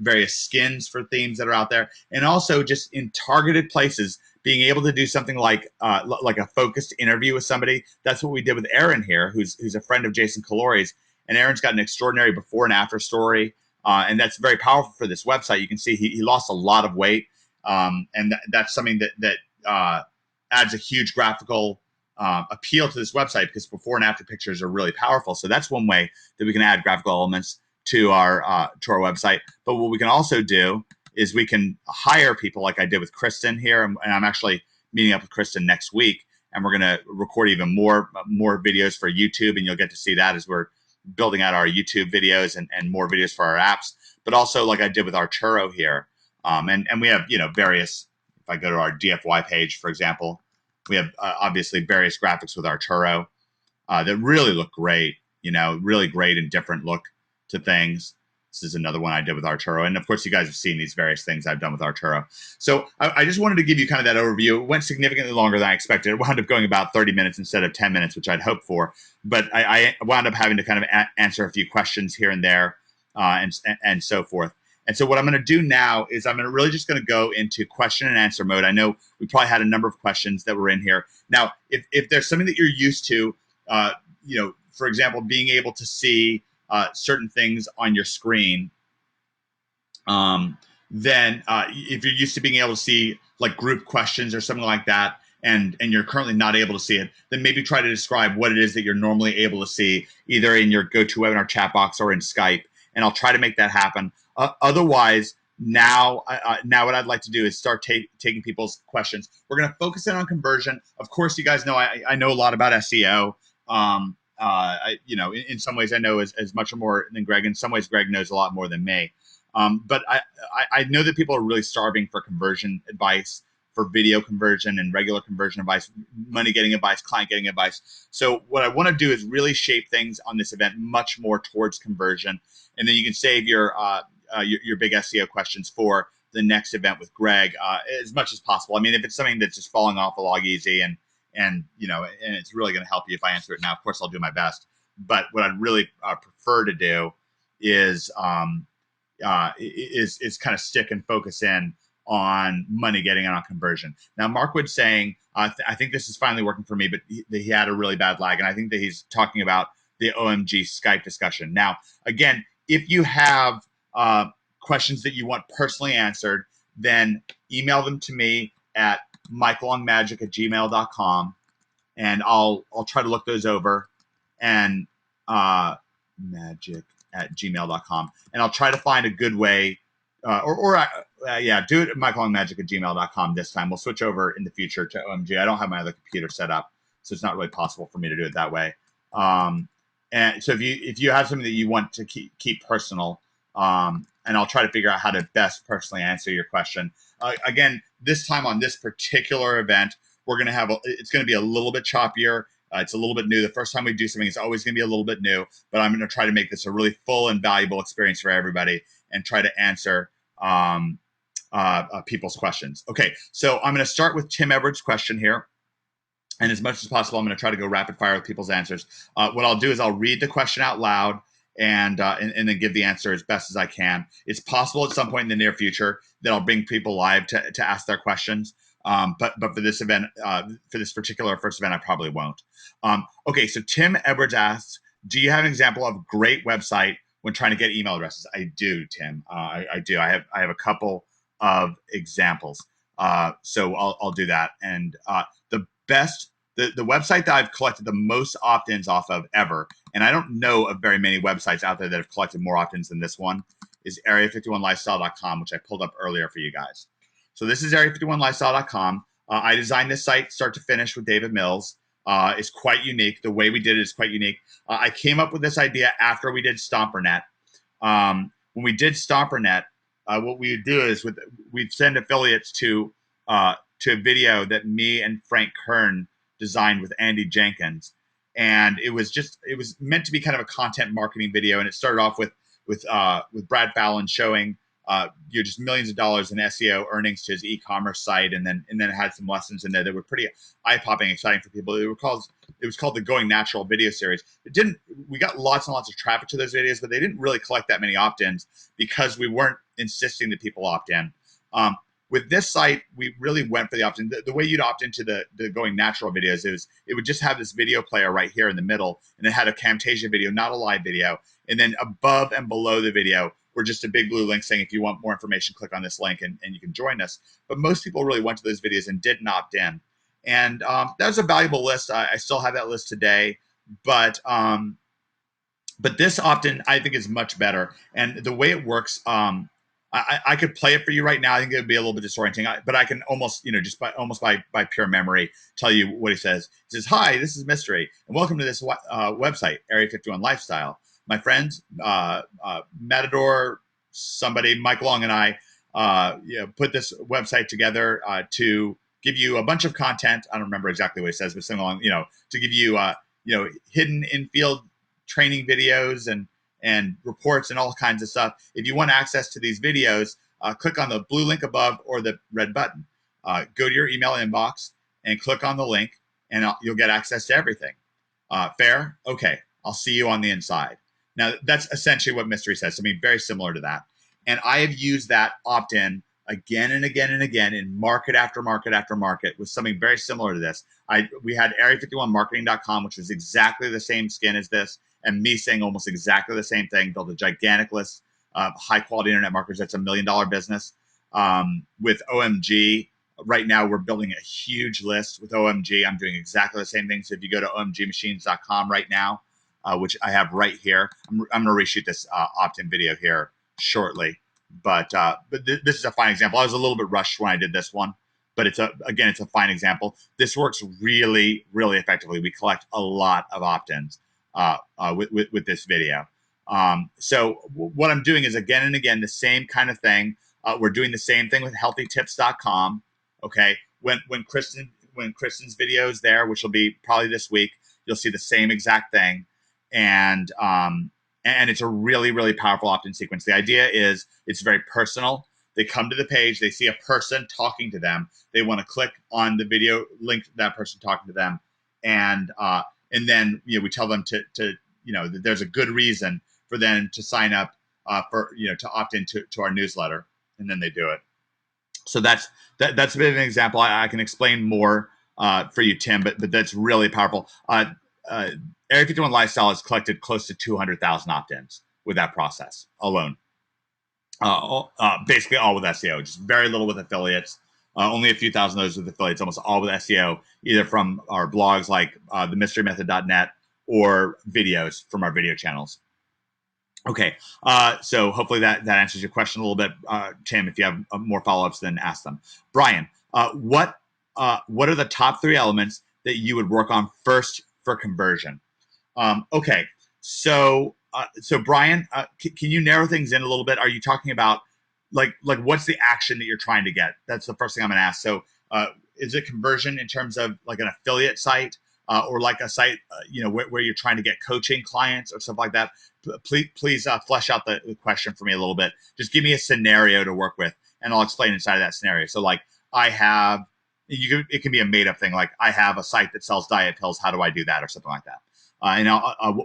B: various skins for themes that are out there, and also just in targeted places, being able to do something like a focused interview with somebody. That's what we did with Aaron here, who's a friend of Jason Calori's, and Aaron's got an extraordinary before and after story, and that's very powerful for this website. You can see he lost a lot of weight, and that's something that adds a huge graphical appeal to this website, because before and after pictures are really powerful. So that's one way that we can add graphical elements to our website. But what we can also do is we can hire people like I did with Kristen here, and I'm actually meeting up with Kristen next week, and we're going to record even more videos for YouTube, and you'll get to see that as we're building out our YouTube videos and more videos for our apps. But also like I did with Arturo here, and we have various. If I go to our DFY page, for example, we have obviously various graphics with Arturo that really look great. Really great and different look to things. This is another one I did with Arturo. And of course, you guys have seen these various things I've done with Arturo. So I just wanted to give you kind of that overview. It went significantly longer than I expected. It wound up going about 30 minutes instead of 10 minutes, which I'd hoped for. But I wound up having to kind of answer a few questions here and there and so forth. And so what I'm going to do now is I'm really just going to go into question and answer mode. I know we probably had a number of questions that were in here. Now, if there's something that you're used to, for example, being able to see certain things on your screen, then if you're used to being able to see like group questions or something like that, and you're currently not able to see it, then maybe try to describe what it is that you're normally able to see, either in your GoToWebinar chat box or in Skype, and I'll try to make that happen. Otherwise, now what I'd like to do is start taking people's questions. We're going to focus in on conversion. Of course, you guys know I know a lot about SEO. In some ways I know as much or more than Greg. In some ways, Greg knows a lot more than me. But I know that people are really starving for conversion advice, for video conversion and regular conversion advice, money getting advice, client getting advice. So what I want to do is really shape things on this event much more towards conversion. And then you can save your big SEO questions for the next event with Greg as much as possible. I mean, if it's something that's just falling off a log easy and it's really going to help you if I answer it now, of course I'll do my best. But what I'd really prefer to do is kind of stick and focus in on money getting on conversion. Now, Markwood's saying, I think this is finally working for me, but he had a really bad lag. And I think that he's talking about the OMG Skype discussion. Now, again, if you have questions that you want personally answered, then email them to me at mikelongmagic@gmail.com, and I'll try to look those over, and magic@gmail.com, and I'll try to find a good way, do it at mikelongmagic@gmail.com this time. We'll switch over in the future to OMG. I don't have my other computer set up, so it's not really possible for me to do it that way. And so if you have something that you want to keep personal, and I'll try to figure out how to best personally answer your question. Again, this time on this particular event, we're going to have it's going to be a little bit choppier. It's a little bit new. The first time we do something, it's always going to be a little bit new, but I'm going to try to make this a really full and valuable experience for everybody and try to answer people's questions. Okay, so I'm going to start with Tim Edwards' question here. And as much as possible, I'm going to try to go rapid fire with people's answers. What I'll do is I'll read the question out loud and then give the answer as best as I can. It's possible at some point in the near future that I'll bring people live to ask their questions. But for this event, for this particular first event, I probably won't. Okay, so Tim Edwards asks, do you have an example of a great website when trying to get email addresses? I do, Tim. I do. I have a couple of examples. So I'll do that. And the website that I've collected the most opt-ins off of ever, and I don't know of very many websites out there that have collected more opt-ins than this one, is area51lifestyle.com, which I pulled up earlier for you guys. So this is area51lifestyle.com. I designed this site start to finish with David Mills. It's quite unique. The way we did it is quite unique. I came up with this idea after we did Stompernet. When we did Stompernet, what we would do is we'd send affiliates to a video that me and Frank Kern designed with Andy Jenkins, and it was meant to be kind of a content marketing video, and it started off with Brad Fallon showing just millions of dollars in SEO earnings to his e-commerce site, and then it had some lessons in there that were pretty eye-popping, exciting for people. It was called the Going Natural video series. We got lots and lots of traffic to those videos, but they didn't really collect that many opt-ins because we weren't insisting that people opt in. With this site, we really went for the opt-in. The way you'd opt into the Going Natural videos is it would just have this video player right here in the middle, and it had a Camtasia video, not a live video. And then above and below the video were just a big blue link saying, if you want more information, click on this link and you can join us. But most people really went to those videos and didn't opt in. And that was a valuable list. I still have that list today. But this opt-in, I think, is much better. And the way it works, I could play it for you right now. I think it would be a little bit disorienting, but I can almost, just by pure memory, tell you what he says. He says, "Hi, this is Mystery, and welcome to this website, Area 51 Lifestyle. My friends, Matador, somebody, Mike Long, and I, put this website together to give you a bunch of content. I don't remember exactly what he says, but something along, to give you, hidden in-field training videos and reports and all kinds of stuff. If you want access to these videos, click on the blue link above or the red button. Go to your email inbox and click on the link, and you'll get access to everything. Fair? Okay. I'll see you on the inside." Now, that's essentially what Mystery says. I mean, very similar to that. And I have used that opt-in again and again and again in market after market after market with something very similar to this. We had area51marketing.com, which was exactly the same skin as this, and me saying almost exactly the same thing, built a gigantic list of high-quality internet marketers. That's $1 million business. With OMG, right now we're building a huge list with OMG. I'm doing exactly the same thing. So if you go to omgmachines.com right now, which I have right here, I'm going to reshoot this opt-in video here shortly. But this is a fine example. I was a little bit rushed when I did this one, but it's a fine example. This works really, really effectively. We collect a lot of opt-ins with this video. So what I'm doing is again and again the same kind of thing. We're doing the same thing with healthytips.com. Okay, when Kristen's video is there, which will be probably this week, you'll see the same exact thing, and it's a really, really powerful opt-in sequence. The idea is it's very personal. They come to the page, they see a person talking to them, they want to click on the video link to that person talking to them, and then we tell them to that there's a good reason for them to sign up to opt into our newsletter, and then they do it. So that's a bit of an example. I can explain more for you, Tim, but that's really powerful. Uh, Area 51 Lifestyle has collected close to 200,000 opt-ins with that process alone. Basically all with SEO, just very little with affiliates. Only a few thousand of those with affiliates, almost all with SEO, either from our blogs like themysterymethod.net or videos from our video channels. Okay, so hopefully that answers your question a little bit, Tim. If you have more follow-ups, then ask them. Brian, what are the top 3 elements that you would work on first for conversion? Okay, so Brian, can you narrow things in a little bit? Are you talking about like what's the action that you're trying to get? That's the first thing I'm going to ask. So is it conversion in terms of like an affiliate site or like a site where you're trying to get coaching clients or stuff like that? Please flesh out the question for me a little bit. Just give me a scenario to work with, and I'll explain inside of that scenario. So like I have. It can be a made up thing, like I have a site that sells diet pills. How do I do that, or something like that?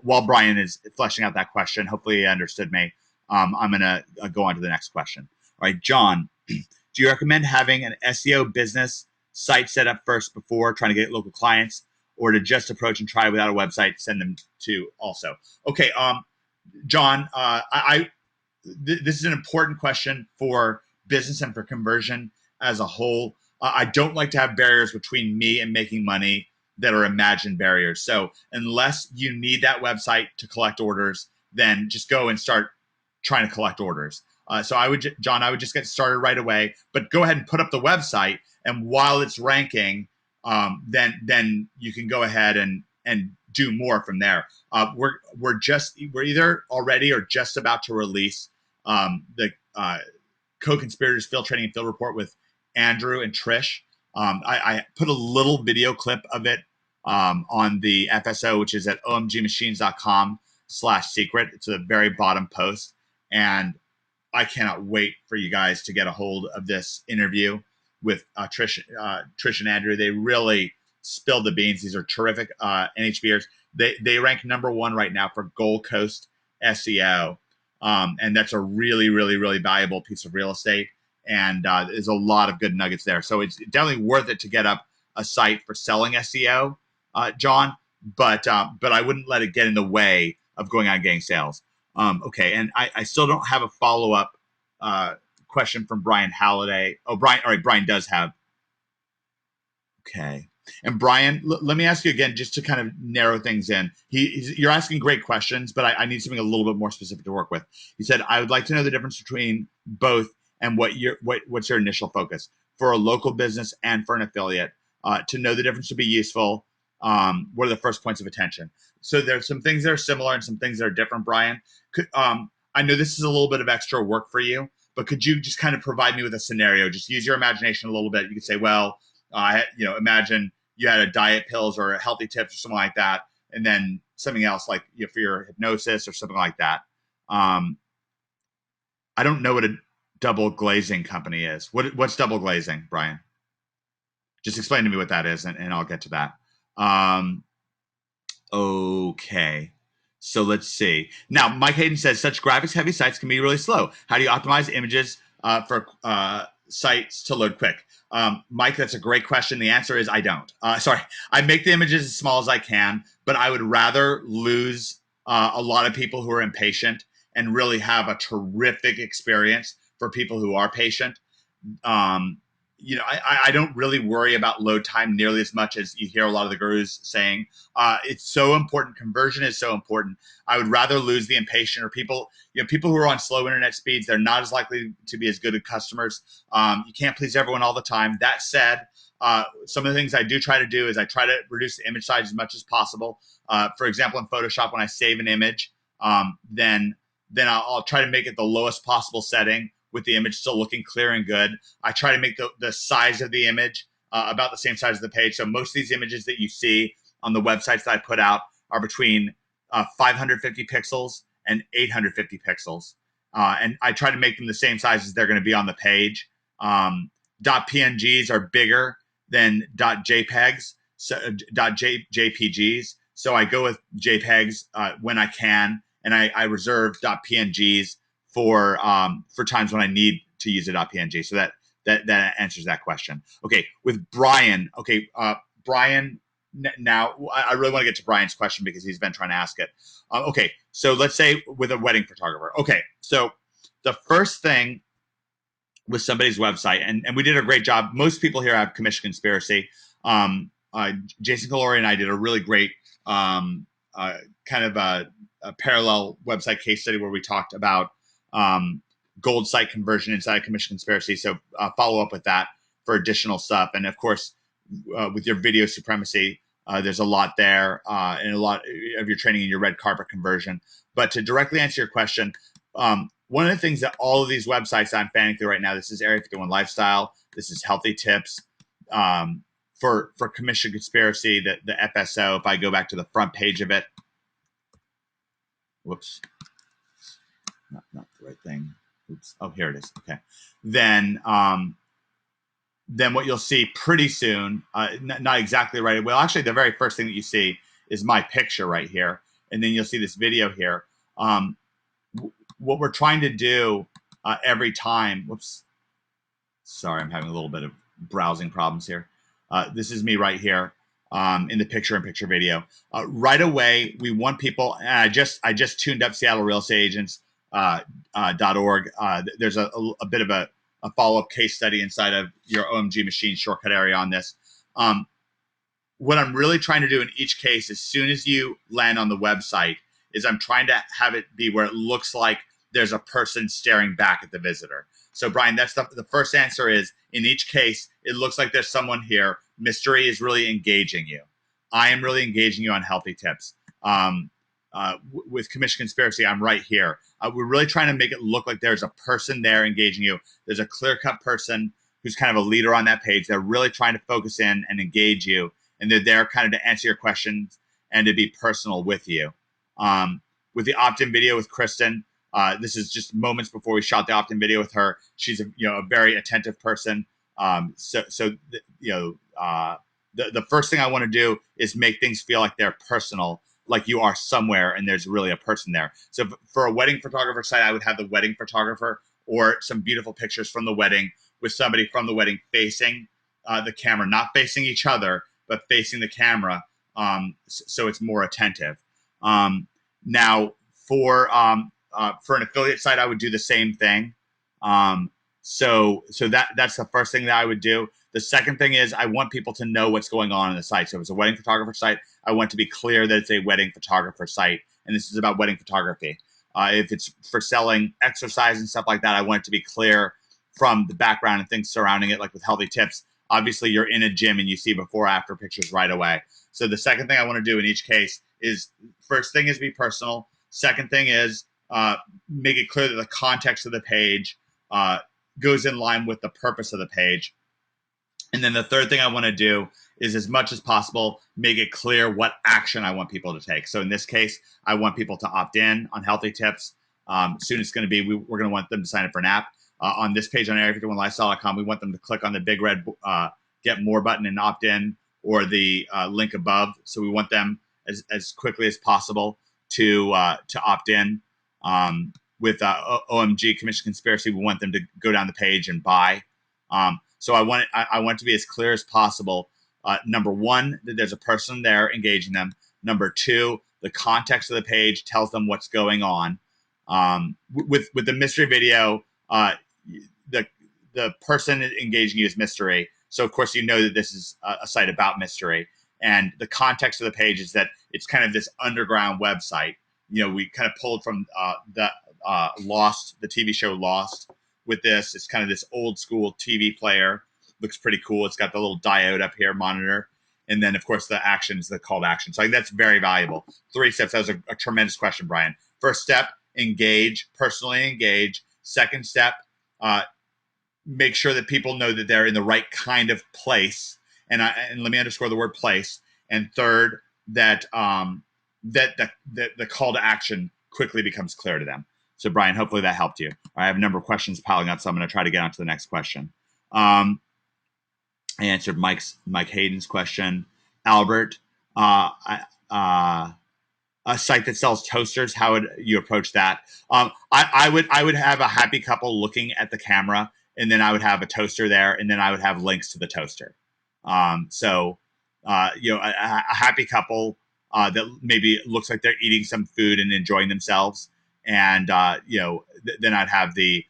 B: While Brian is fleshing out that question, hopefully he understood me. I'm going to go on to the next question. All right, John, do you recommend having an SEO business site set up first before trying to get local clients, or to just approach and try without a website, send them to also? Okay, John, this is an important question for business and for conversion as a whole. I don't like to have barriers between me and making money that are imagined barriers. So unless you need that website to collect orders, then just go and start trying to collect orders. So John, I would just get started right away, but go ahead and put up the website. And while it's ranking, then you can go ahead and do more from there. We're either already or just about to release the Co-Conspirators Field Training and Field Report with Andrew and Trish. I put a little video clip of it on the FSO, which is at omgmachines.com/secret. It's the very bottom post. And I cannot wait for you guys to get a hold of this interview with Trish and Andrew. They really spilled the beans. These are terrific NHBers. They rank #1 right now for Gold Coast SEO. And that's a really, really, really valuable piece of real estate. And there's a lot of good nuggets there. So it's definitely worth it to get up a site for selling SEO, John. But I wouldn't let it get in the way of going out and getting sales. Okay, and I still don't have a follow-up question from Brian Halliday. Oh, Brian, all right, Brian does have. Okay. And Brian, let me ask you again, just to kind of narrow things in. You're asking great questions, but I need something a little bit more specific to work with. He said, I would like to know the difference between both and what's your initial focus for a local business and for an affiliate. To know the difference would be useful. What are the first points of attention? So there's some things that are similar and some things that are different, Brian. I know this is a little bit of extra work for you, but could you just kind of provide me with a scenario? Just use your imagination a little bit. You could say, well, imagine you had a diet pills or a healthy tips or something like that, and then something else like for your hypnosis or something like that. I don't know what a double glazing company is. What's double glazing, Brian? Just explain to me what that is, and I'll get to that. Okay. So let's see. Now, Mike Hayden says such graphics heavy sites can be really slow. How do you optimize images for sites to load quick? Mike, that's a great question. The answer is I don't. Sorry, I make the images as small as I can, but I would rather lose a lot of people who are impatient and really have a terrific experience for people who are patient. I don't really worry about load time nearly as much as you hear a lot of the gurus saying. It's so important. Conversion is so important. I would rather lose the impatient or people who are on slow internet speeds. They're not as likely to be as good at customers. You can't please everyone all the time. That said, some of the things I do try to do is I try to reduce the image size as much as possible. For example, in Photoshop, when I save an image, then I'll try to make it the lowest possible setting with the image still looking clear and good. I try to make the size of the image about the same size as the page. So most of these images that you see on the websites that I put out are between 550 pixels and 850 pixels. And I try to make them the same size as they're going to be on the page. .pngs are bigger than .jpegs, so, .jpgs. So I go with JPEGs when I can, and I reserve .pngs for times when I need to use a .png. So that answers that question. Okay, with Brian. Okay, Brian. Now, I really want to get to Brian's question because he's been trying to ask it. Okay, so let's say with a wedding photographer. Okay, so the first thing with somebody's website, and we did a great job. Most people here have Commission Conspiracy. Jason Calori and I did a really great kind of a parallel website case study where we talked about gold site conversion inside Commission Conspiracy. So follow up with that for additional stuff. And of course, with your video supremacy, there's a lot there and a lot of your training in your red carpet conversion. But to directly answer your question, one of the things that all of these websites I'm fanning through right now, this is Area 51 Lifestyle, this is Healthy Tips. For Commission Conspiracy, the FSO, if I go back to the front page of it, whoops, not the right thing. Oops. Oh, here it is. Okay. Then what you'll see pretty soon, not exactly right. Well, actually, the very first thing that you see is my picture right here. And then you'll see this video here. What we're trying to do every time, whoops, sorry, I'm having a little bit of browsing problems here. This is me right here in the picture-in-picture video. Right away, we want people, and I just tuned up Seattle Real Estate Agents .org. There's a bit of a follow-up case study inside of your OMG machine shortcut area on this. What I'm really trying to do in each case, as soon as you land on the website, is I'm trying to have it be where it looks like there's a person staring back at the visitor. So Brian, that's the first answer is, in each case, it looks like there's someone here. Mystery is really engaging you. I am really engaging you on Healthy Tips. With Commission Conspiracy, I'm right here. We're really trying to make it look like there's a person there engaging you. There's a clear-cut person who's kind of a leader on that page. They're really trying to focus in and engage you. And they're there kind of to answer your questions and to be personal with you. With the opt-in video with Kristen, this is just moments before we shot the opt-in video with her. She's a very attentive person. The first thing I want to do is make things feel like they're personal, like you are somewhere and there's really a person there. So for a wedding photographer site, I would have the wedding photographer or some beautiful pictures from the wedding with somebody from the wedding facing the camera, not facing each other, but facing the camera, so it's more attentive. Now, for an affiliate site, I would do the same thing. So that's the first thing that I would do. The second thing is I want people to know what's going on the site. So if it's a wedding photographer site, I want to be clear that it's a wedding photographer site, and this is about wedding photography. If it's for selling exercise and stuff like that, I want it to be clear from the background and things surrounding it, like with Healthy Tips. Obviously, you're in a gym and you see before-after pictures right away. So the second thing I want to do in each case is, first thing is be personal. Second thing is make it clear that the context of the page goes in line with the purpose of the page. And then the third thing I want to do is, as much as possible, make it clear what action I want people to take. So in this case, I want people to opt in on Healthy Tips. Soon it's going to be, we're going to want them to sign up for an app. On this page on area51lifestyle.com, we want them to click on the big red Get More button and opt in, or the link above. So we want them as quickly as possible to opt in. With OMG Commission Conspiracy, we want them to go down the page and buy. So I want it to be as clear as possible. Number one, that there's a person there engaging them. Number two, the context of the page tells them what's going on. With the mystery video, the person engaging you is mystery. So of course you know that this is a site about mystery. And the context of the page is that it's kind of this underground website. We kind of pulled from the Lost, the TV show Lost. With this, it's kind of this old school TV player. Looks pretty cool. It's got the little diode up here, monitor. And then, of course, the action is the call to action. So I think that's very valuable. 3 steps. That was a tremendous question, Brian. First step, engage, personally engage. Second step, make sure that people know that they're in the right kind of place. And let me underscore the word place. And third, that the call to action quickly becomes clear to them. So, Brian, hopefully that helped you. I have a number of questions piling up, so I'm going to try to get on to the next question. I answered Mike Hayden's question. Albert, a site that sells toasters, how would you approach that? I would have a happy couple looking at the camera and then I would have a toaster there, and then I would have links to the toaster. So, a happy couple that maybe looks like they're eating some food and enjoying themselves, and then I'd have the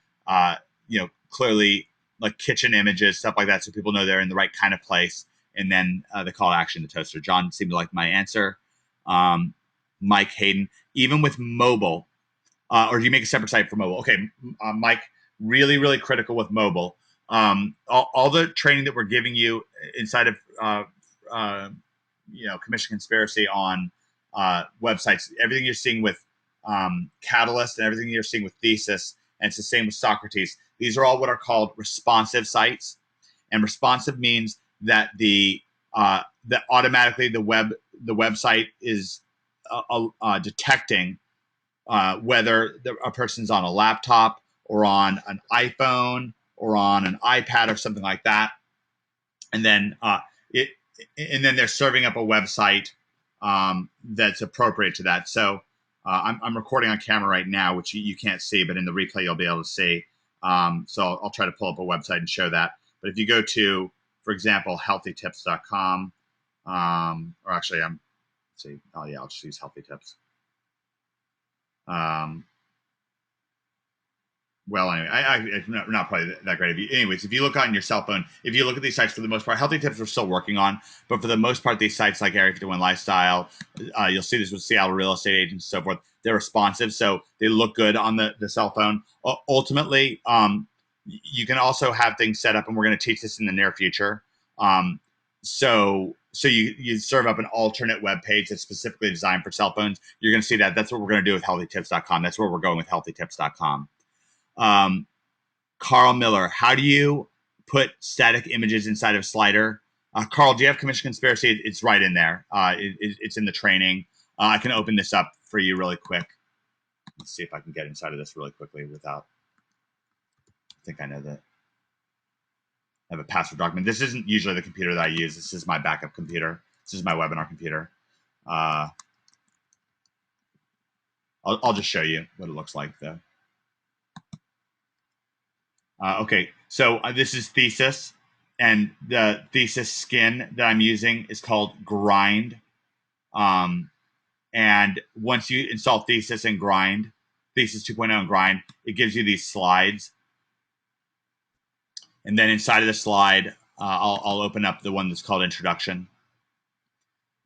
B: clearly like kitchen images, stuff like that, so people know they're in the right kind of place, and then the call to action, the toaster. John seemed to like my answer. Mike Hayden, even with mobile, or do you make a separate site for mobile? Okay, Mike, really, really critical with mobile. All the training that we're giving you inside of Commission Conspiracy on websites, everything you're seeing with Catalyst and everything you're seeing with Thesis, and it's the same with Socrates. These are all what are called responsive sites, and responsive means that that automatically the website is detecting whether a person's on a laptop or on an iPhone or on an iPad or something like that, and then they're serving up a website that's appropriate to that. So I'm recording on camera right now, which you can't see, but in the replay you'll be able to see. So I'll try to pull up a website and show that. But if you go to, for example, healthytips.com, or actually, I'll just use Healthy Tips. Well, anyway, it's not probably that great of you. Anyways, if you look on your cell phone, if you look at these sites, for the most part, Healthy Tips we're still working on, but for the most part, these sites like Area 51 Lifestyle, you'll see this with Seattle Real Estate Agents and so forth, they're responsive, so they look good on the cell phone. Ultimately, you can also have things set up, and we're going to teach this in the near future. So you serve up an alternate web page that's specifically designed for cell phones. You're going to see that. That's what we're going to do with healthytips.com. That's where we're going with healthytips.com. Carl Miller, how do you put static images inside of Slider? Carl, do you have Commission Conspiracy? It's right in there. It's in the training. I can open this up for you really quick. Let's see if I can get inside of this really quickly without. I think I know that. I have a password document. This isn't usually the computer that I use. This is my backup computer. This is my webinar computer. I'll just show you what it looks like, though. Okay, so this is Thesis, and the Thesis skin that I'm using is called Grind. And once you install Thesis and Grind, Thesis 2.0 and Grind, it gives you these slides. And then inside of the slide, I'll open up the one that's called Introduction.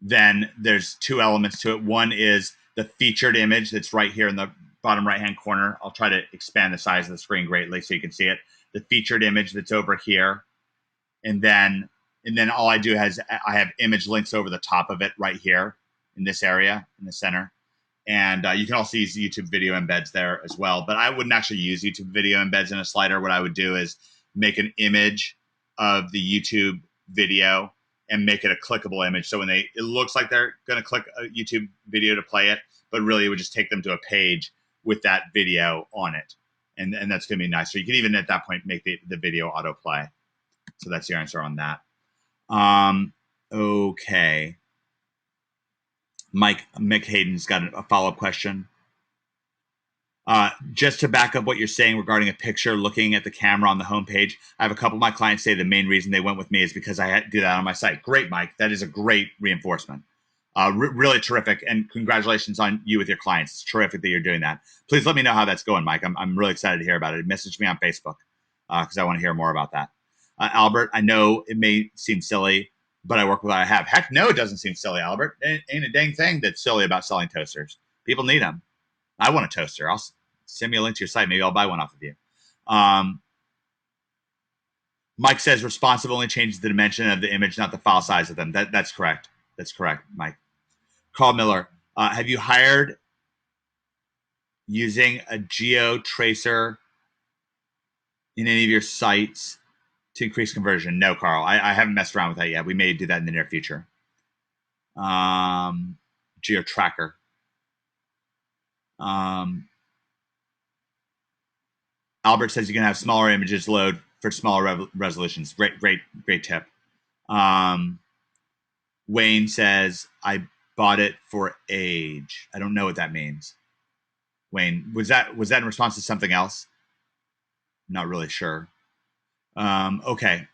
B: Then there's two elements to it. One is the featured image that's right here in the bottom right-hand corner. I'll try to expand the size of the screen greatly so you can see it. The featured image that's over here. And then all I do is I have image links over the top of it right here in this area, in the center. And you can also use YouTube video embeds there as well. But I wouldn't actually use YouTube video embeds in a slider. What I would do is make an image of the YouTube video and make it a clickable image. So when it looks like they're going to click a YouTube video to play it, but really it would just take them to a page with that video on it. And that's going to be nice. So you can even at that point make the video autoplay. So that's your answer on that. Okay. Mick Hayden's got a follow-up question. Just to back up what you're saying regarding a picture looking at the camera on the homepage, I have a couple of my clients say the main reason they went with me is because I had to do that on my site. Great, Mike. That is a great reinforcement. Really terrific. And congratulations on you with your clients. It's terrific that you're doing that. Please let me know how that's going, Mike. I'm really excited to hear about it. Message me on Facebook because I want to hear more about that. Albert, I know it may seem silly, but I work with what I have. Heck no, it doesn't seem silly, Albert. Ain't a dang thing that's silly about selling toasters. People need them. I want a toaster. I'll send me a link to your site. Maybe I'll buy one off of you. Mike says responsive only changes the dimension of the image, not the file size of them. That's correct. That's correct, Mike. Carl Miller, have you hired using a GeoTracer in any of your sites to increase conversion? No, Carl. I haven't messed around with that yet. We may do that in the near future. GeoTracker. Albert says you can have smaller images load for smaller resolutions. Great tip. Wayne says I bought it for age. I don't know what that means. Wayne, was that in response to something else? Not really sure. Okay.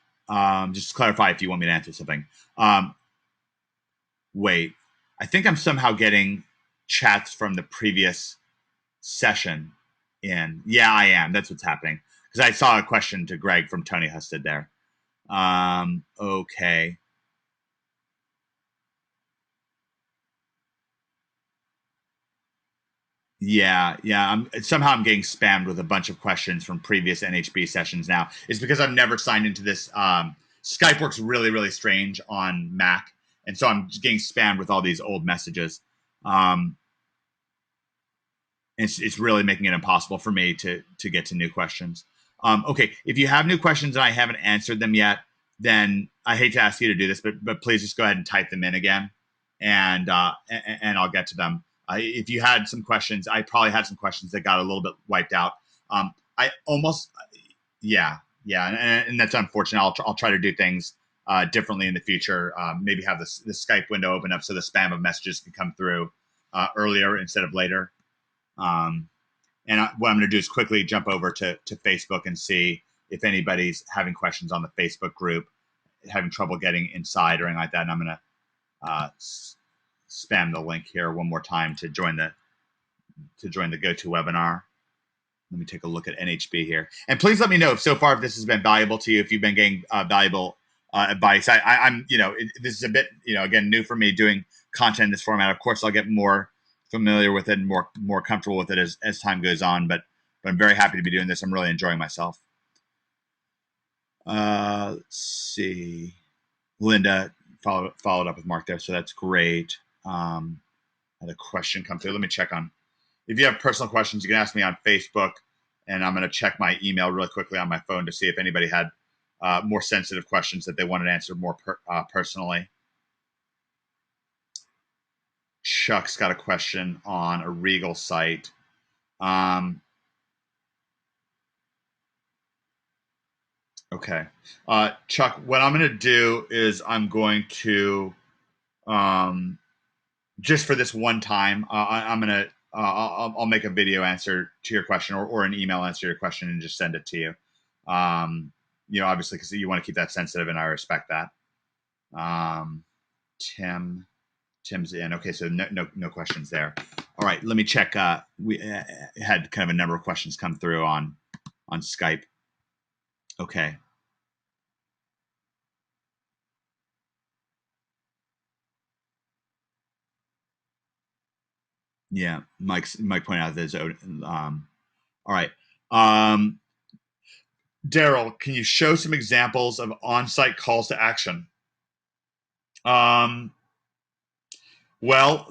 B: Just to clarify if you want me to answer something. Wait, I think I'm somehow getting chats from the previous session in. Yeah, I am. That's what's happening. Because I saw a question to Greg from Tony Husted there. Okay. Yeah, yeah. Somehow I'm getting spammed with a bunch of questions from previous NHB sessions now. It's because I've never signed into this. Skype works really, really strange on Mac, and so I'm just getting spammed with all these old messages. Um, it's really making it impossible for me to get to new questions. Okay, if you have new questions and I haven't answered them yet, then I hate to ask you to do this, but please just go ahead and type them in again, and I'll get to them. If you had some questions, I probably had some questions that got a little bit wiped out. I almost, yeah, and that's unfortunate. I'll try to do things differently in the future. Maybe have the Skype window open up so the spam of messages can come through earlier instead of later. What I'm going to do is quickly jump over to Facebook and see if anybody's having questions on the Facebook group, having trouble getting inside or anything like that. And I'm going to spam the link here one more time to join the GoToWebinar. Let me take a look at NHB here, and please let me know if so far if this has been valuable to you. If you've been getting valuable advice, I'm this is a bit again new for me doing content in this format. Of course, I'll get more familiar with it and more comfortable with it as time goes on. But I'm very happy to be doing this. I'm really enjoying myself. Let's see. Linda followed up with Mark there, so that's great. Had a question come through. Let me check on. If you have personal questions, you can ask me on Facebook, and I'm going to check my email really quickly on my phone to see if anybody had more sensitive questions that they wanted answered more personally. Chuck's got a question on a Regal site. Okay. Chuck, what I'm going to do is I'm going to, just for this one time, I'm going to, I'll make a video answer to your question or an email answer to your question and just send it to you. Obviously, because you want to keep that sensitive, and I respect that. Tim's in. Okay, so no questions there. All right, let me check. We had kind of a number of questions come through on Skype. Okay. Yeah, Mike pointed out there's all right. Daryl, can you show some examples of on-site calls to action? Well,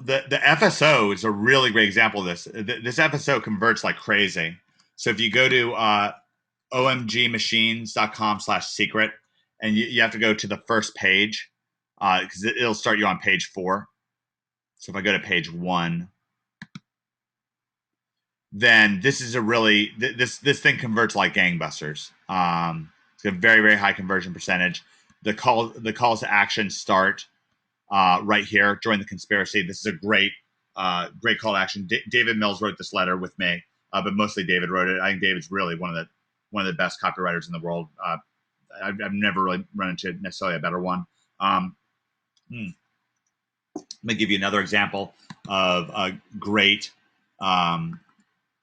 B: the FSO is a really great example of this. This FSO converts like crazy. So if you go to omgmachines.com/secret, and you have to go to the first page because it'll start you on page 4. So if I go to page 1, then this is a really this thing converts like gangbusters. It's a very, very high conversion percentage. The calls to action start right here. Join the conspiracy. This is a great call to action. David Mills wrote this letter with me, but mostly David wrote it. I think David's really one of the best copywriters in the world. I've never really run into necessarily a better one. Let me give you another example of a great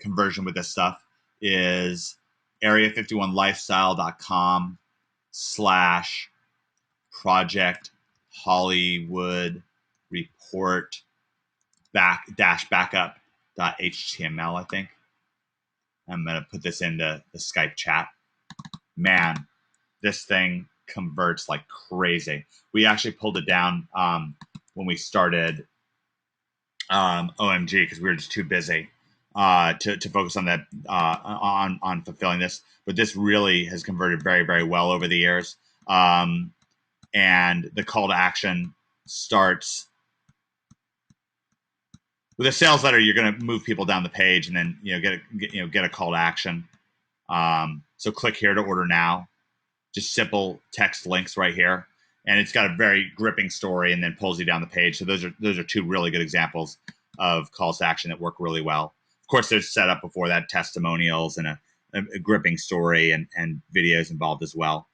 B: conversion with this stuff is area51lifestyle.com/project Hollywood report backup.html. I think I'm going to put this into the Skype chat. Man, this thing converts like crazy. We actually pulled it down when we started OMG because we were just too busy to focus on that on fulfilling this. But this really has converted very, very well over the years. And the call to action starts with a sales letter. You're going to move people down the page and then get a call to action. So click here to order now. Just simple text links right here, and it's got a very gripping story, and then pulls you down the page. So those are two really good examples of calls to action that work really well. Of course, there's setup before that, testimonials and a a gripping story and videos involved as well.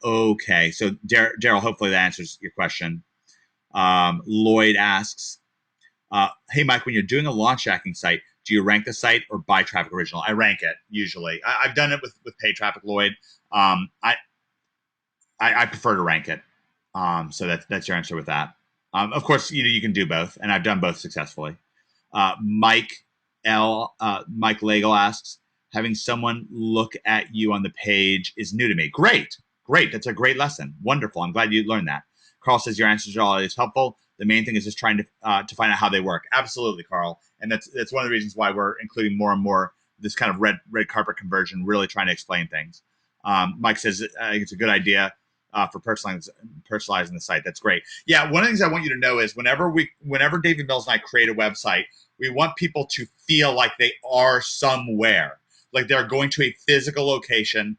B: Okay, so Daryl, hopefully that answers your question. Lloyd asks, hey, Mike, when you're doing a launch tracking site, do you rank the site or buy traffic original? I rank it usually. I've done it with paid traffic, Lloyd. I prefer to rank it. So that's your answer with that. Of course, you can do both, and I've done both successfully. Mike Legel asks, having someone look at you on the page is new to me. Great. That's a great lesson. Wonderful. I'm glad you learned that. Carl says your answers are always helpful. The main thing is just trying to find out how they work. Absolutely, Carl. And that's one of the reasons why we're including more and more this kind of red carpet conversion, really trying to explain things. Mike says I think it's a good idea for personalizing the site. That's great. Yeah, one of the things I want you to know is whenever David Mills and I create a website, we want people to feel like they are somewhere, like they're going to a physical location,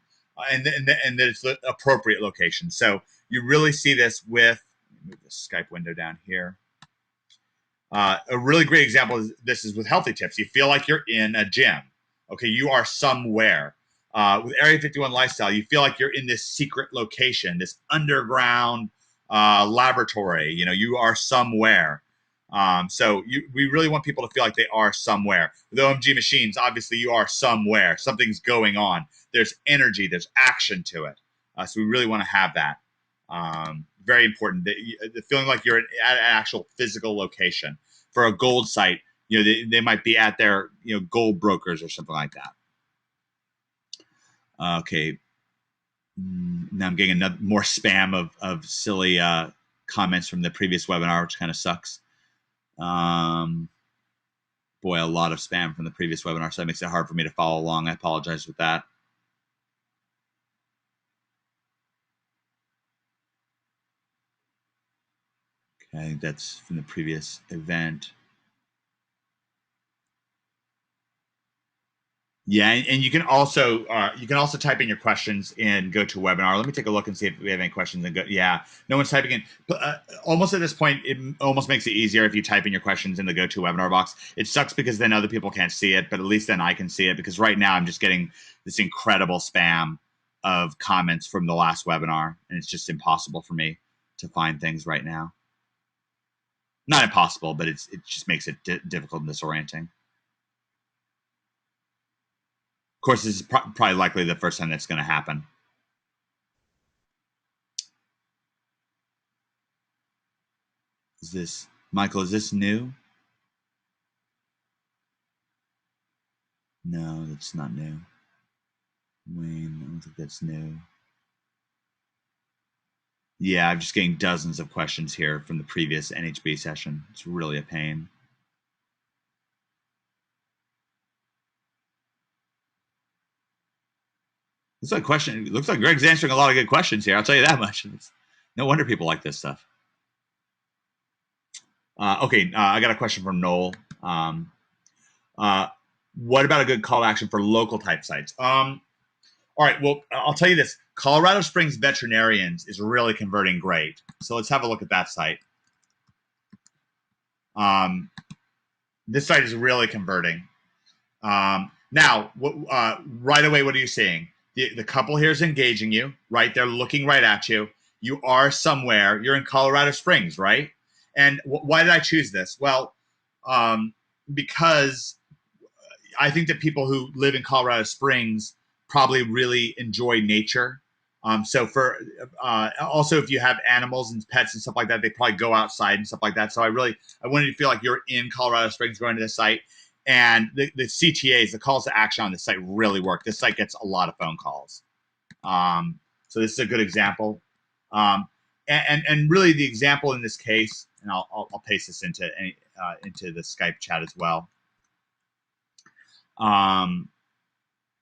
B: and that it's the appropriate location. So you really see this with, move the Skype window down here. A really great example is this is with Healthy Tips. You feel like you're in a gym. Okay, you are somewhere. With Area 51 Lifestyle, you feel like you're in this secret location, this underground laboratory. You are somewhere. So we really want people to feel like they are somewhere. With OMG Machines, obviously you are somewhere. Something's going on. There's energy. There's action to it. So we really want to have that. Very important. The feeling like you're at an actual physical location. For a gold site, they might be at their gold brokers or something like that. Okay. Now I'm getting more spam of silly comments from the previous webinar, which kind of sucks. Boy, a lot of spam from the previous webinar, so that makes it hard for me to follow along. I apologize with that. Okay, that's from the previous event. Yeah, and you can also type in your questions in GoToWebinar. Let me take a look and see if we have any questions. Yeah, no one's typing in. Almost at this point, it almost makes it easier if you type in your questions in the GoToWebinar box. It sucks because then other people can't see it, but at least then I can see it, because right now I'm just getting this incredible spam of comments from the last webinar, and it's just impossible for me to find things right now. Not impossible, but it just makes it difficult and disorienting. Of course, this is probably likely the first time that's going to happen. Is this, Michael, is this new? No, that's not new. Wayne, I don't think that's new. Yeah, I'm just getting dozens of questions here from the previous NHB session. It's really a pain. Looks like Greg's answering a lot of good questions here. I'll tell you that much. No wonder people like this stuff. Okay, I got a question from Noel. What about a good call to action for local type sites? All right, well, I'll tell you this. Colorado Springs Veterinarians is really converting great. So let's have a look at that site. This site is really converting. Now, right away, what are you seeing? The couple here is engaging you, right? They're looking right at you. You are somewhere. You're in Colorado Springs, right? And why did I choose this? Well, because I think that people who live in Colorado Springs probably really enjoy nature. So for also, if you have animals and pets and stuff like that, they probably go outside and stuff like that. So I wanted to feel like you're in Colorado Springs going to this site. And the CTAs, the calls to action on this site really work. This site gets a lot of phone calls. So this is a good example. And really the example in this case, and I'll paste this into the Skype chat as well.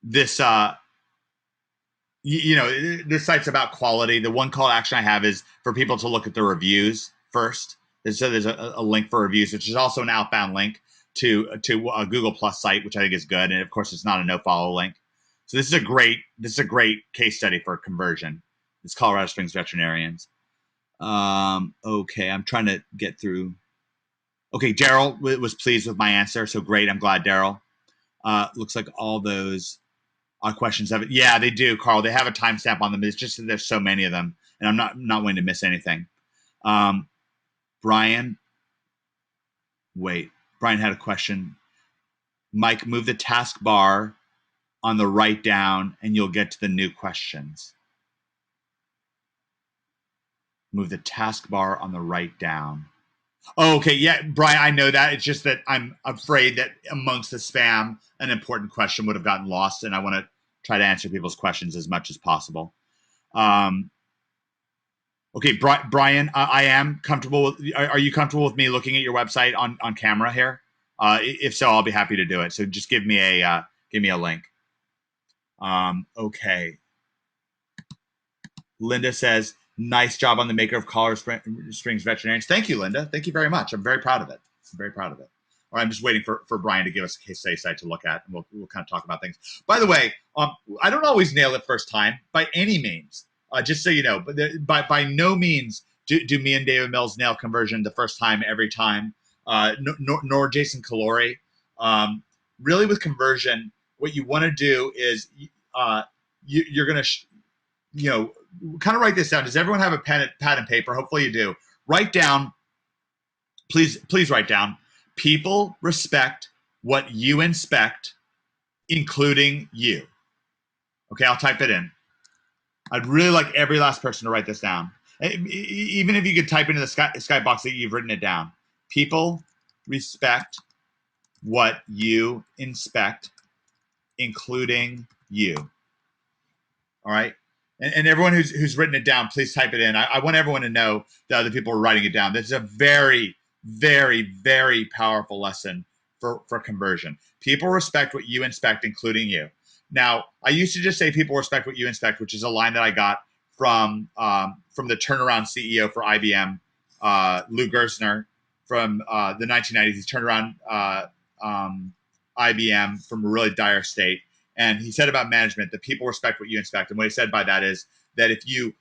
B: This site's about quality. The one call to action I have is for people to look at the reviews first. So there's a link for reviews, which is also an outbound link to a Google Plus site, which I think is good. And of course, it's not a no-follow link. So this is a great case study for conversion. It's Colorado Springs Veterinarians. Okay, I'm trying to get through. Okay, Daryl was pleased with my answer, so great. I'm glad, Daryl. Looks like all those questions of it. Yeah, they do, Carl. They have a timestamp on them. It's just that there's so many of them, and I'm not wanting to miss anything. Brian, wait. Brian had a question. Mike, move the taskbar on the right down, and you'll get to the new questions. Move the taskbar on the right down. Oh, okay. Yeah, Brian, I know that. It's just that I'm afraid that amongst the spam, an important question would have gotten lost, and I want to try to answer people's questions as much as possible. Okay, Brian, I am comfortable. Are you comfortable with me looking at your website on camera here? If so, I'll be happy to do it. So just give me a link. Okay. Linda says, nice job on the Maker of Collar Springs Veterinarians. Thank you, Linda. Thank you very much. I'm very proud of it. I'm very proud of it. All right, I'm just waiting for Brian to give us a case study site to look at, and we'll kind of talk about things. By the way, I don't always nail it first time by any means. Just so you know, but by no means do me and David Mills nail conversion the first time every time, nor Jason Calori. Really, with conversion, what you want to do is you're going to kind of write this down. Does everyone have a pad and paper? Hopefully you do. Write down, please write down, people respect what you inspect, including you. Okay, I'll type it in. I'd really like every last person to write this down. Even if you could type into the Skype box that you've written it down. People respect what you inspect, including you. All right? And everyone who's written it down, please type it in. I want everyone to know that other people are writing it down. This is a very, very, very powerful lesson for conversion. People respect what you inspect, including you. Now, I used to just say people respect what you inspect, which is a line that I got from the turnaround CEO for IBM, Lou Gerstner, from the 1990s. He turned around IBM from a really dire state. And he said about management that people respect what you inspect. And what he said by that is that if you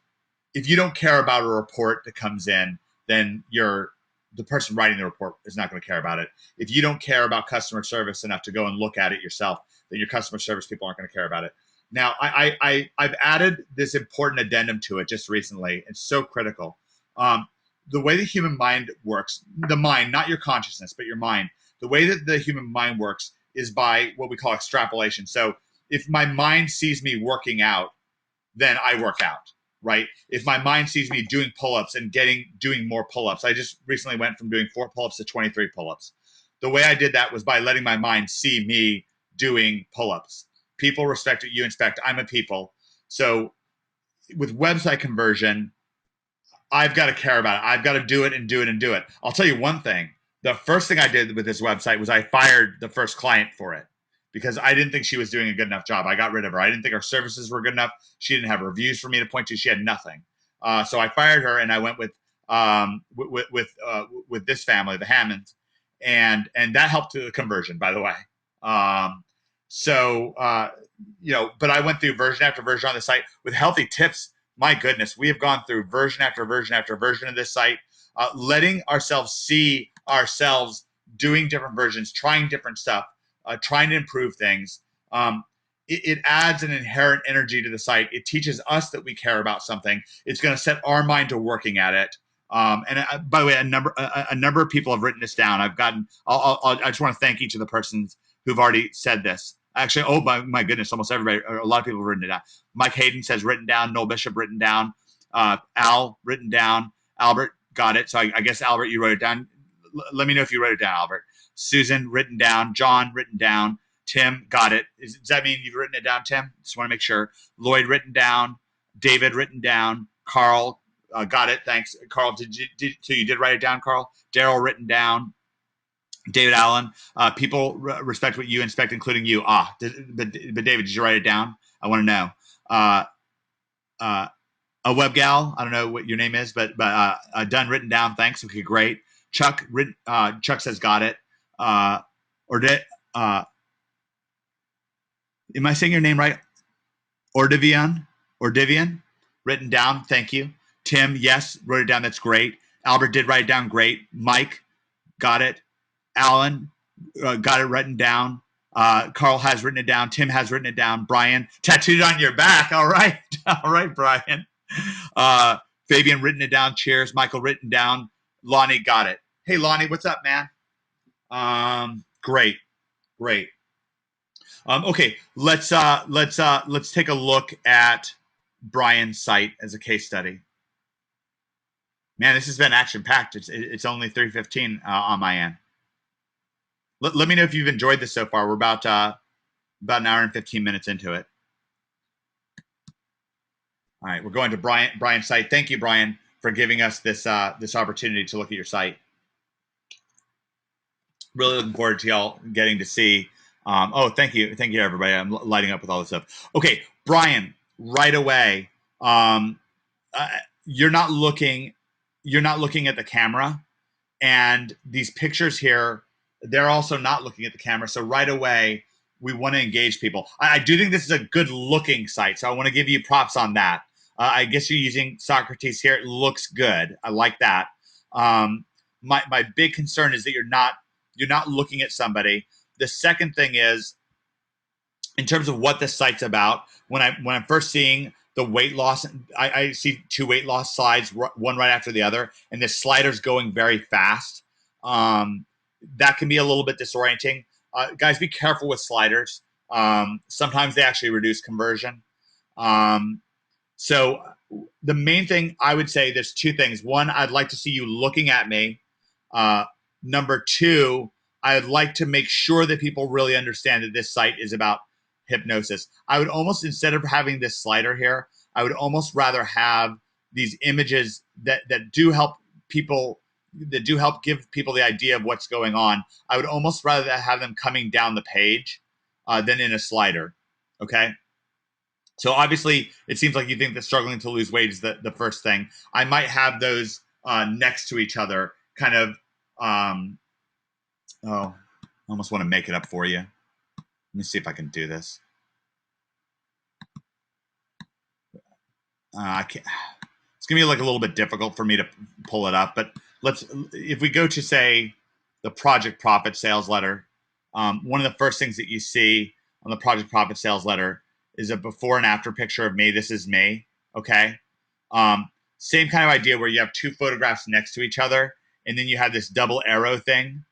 B: don't care about a report that comes in, then the person writing the report is not going to care about it. If you don't care about customer service enough to go and look at it yourself, then your customer service people aren't going to care about it. Now, I've added this important addendum to it just recently. It's so critical. The way the human mind works, the mind, not your consciousness, but your mind, the way that the human mind works is by what we call extrapolation. So if my mind sees me working out, then I work out, right? If my mind sees me doing pull-ups and doing more pull-ups, I just recently went from doing 4 pull-ups to 23 pull-ups. The way I did that was by letting my mind see me doing pull-ups. People respect what you inspect. I'm a people. So with website conversion, I've got to care about it. I've got to do it and do it and do it. I'll tell you one thing. The first thing I did with this website was I fired the first client for it because I didn't think she was doing a good enough job. I got rid of her. I didn't think her services were good enough. She didn't have reviews for me to point to. She had nothing. So I fired her and I went with this family, the Hammonds, and that helped to the conversion, by the way. But I went through version after version on the site with healthy tips. My goodness, we have gone through version after version after version of this site, letting ourselves see ourselves doing different versions, trying different stuff, trying to improve things. It adds an inherent energy to the site. It teaches us that we care about something. It's going to set our mind to working at it. By the way, a number of people have written this down. I just want to thank each of the persons who've already said this. Actually, oh my goodness, almost everybody, a lot of people have written it down. Mike Hayden says written down. Noel Bishop written down. Al written down. Albert got it. So I guess Albert, you wrote it down. Let me know if you wrote it down, Albert. Susan written down. John written down. Tim got it. Does that mean you've written it down, Tim? Just want to make sure. Lloyd written down. David written down. Carl got it. Thanks, Carl. So you did write it down, Carl? Daryl written down. David Allen, people respect what you inspect, including you. But David, did you write it down? I want to know. A web gal, I don't know what your name is, but done, written down. Thanks. Okay, great. Chuck says got it. Am I saying your name right? Ordivian, written down. Thank you. Tim, yes, wrote it down. That's great. Albert did write it down. Great. Mike, got it. Alan, got it written down. Carl has written it down. Tim has written it down. Brian, tattooed on your back. All right. All right, Brian. Fabian, written it down. Cheers. Michael, written down. Lonnie, got it. Hey, Lonnie, what's up, man? Great. Great. Okay, let's take a look at Brian's site as a case study. Man, this has been action packed. It's only 3:15 on my end. Let me know if you've enjoyed this so far. We're about an hour and 15 minutes into it. All right, we're going to Brian's site. Thank you, Brian, for giving us this opportunity to look at your site. Really looking forward to y'all getting to see. Oh, thank you, everybody. I'm lighting up with all this stuff. Okay, Brian, right away. You're not looking at the camera, and these pictures here, they're also not looking at the camera. So right away, we want to engage people. I do think this is a good looking site, so I want to give you props on that. I guess you're using Socrates here. It looks good. I like that. My big concern is that you're not looking at somebody. The second thing is, in terms of what this site's about, when I'm first seeing the weight loss, I see two weight loss slides, one right after the other, and the slider's going very fast. That can be a little bit disorienting. Guys, be careful with sliders. Sometimes they actually reduce conversion. So the main thing I would say, there's two things. One, I'd like to see you looking at me. Number two, I'd like to make sure that people really understand that this site is about hypnosis. I would almost, instead of having this slider here, I would almost rather have these images that do help people, that do help give people the idea of what's going on. I would almost rather have them coming down the page than in a slider. Okay. So obviously, it seems like you think that struggling to lose weight is the first thing. I might have those next to each other, kind of. Oh, I almost want to make it up for you. Let me see if I can do this. I can't. It's gonna be like a little bit difficult for me to pull it up, but if we go to, say, the Project Profit sales letter, one of the first things that you see on the Project Profit sales letter is a before and after picture of me. This is me. Okay. Same kind of idea where you have two photographs next to each other, and then you have this double arrow thing,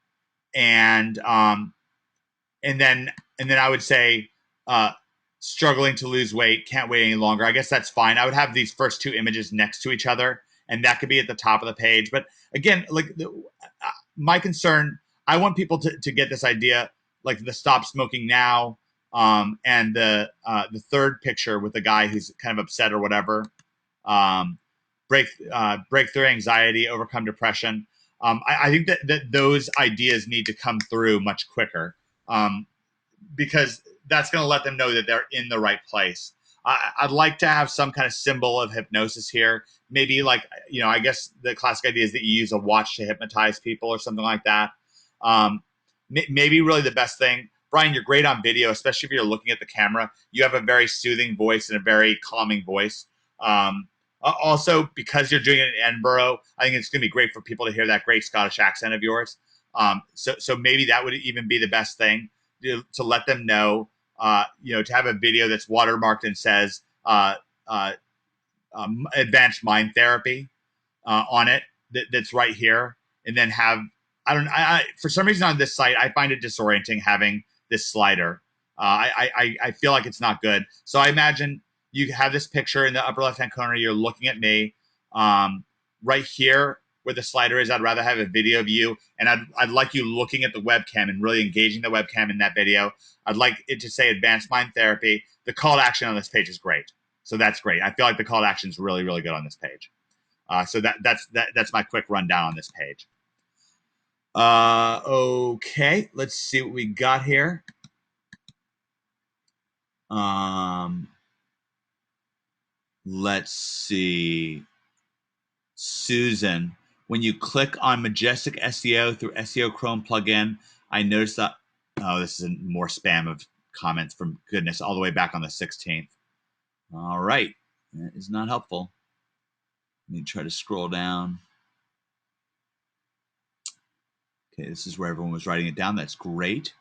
B: and then I would say, struggling to lose weight, can't wait any longer. I guess that's fine. I would have these first two images next to each other, and that could be at the top of the page. But again, like my concern, I want people to get this idea, like the Stop Smoking Now, and the third picture with the guy who's kind of upset or whatever. Breakthrough anxiety, overcome depression. I think that those ideas need to come through much quicker, because that's going to let them know that they're in the right place. I'd like to have some kind of symbol of hypnosis here. Maybe, like, I guess the classic idea is that you use a watch to hypnotize people or something like that. Maybe really the best thing, Brian, you're great on video, especially if you're looking at the camera. You have a very soothing voice and a very calming voice. Also, because you're doing it in Edinburgh, I think it's going to be great for people to hear that great Scottish accent of yours. So maybe that would even be the best thing to let them know. To have a video that's watermarked and says advanced mind therapy on it. That's right here, and then have for some reason on this site I find it disorienting having this slider. I feel like it's not good. So I imagine you have this picture in the upper left hand corner. You're looking at me. Right here where the slider is, I'd rather have a video of you, and I'd like you looking at the webcam and really engaging the webcam in that video. I'd like it to say advanced mind therapy. The call to action on this page is great. So that's great. I feel like the call to action is really, really good on this page. So that's my quick rundown on this page. Okay, let's see what we got here. Let's see. Susan, when you click on Majestic SEO through SEO Chrome plugin, I noticed that, oh, this is more spam of comments from goodness, all the way back on the 16th. All right, that is not helpful. Let me try to scroll down. Okay, this is where everyone was writing it down. That's great.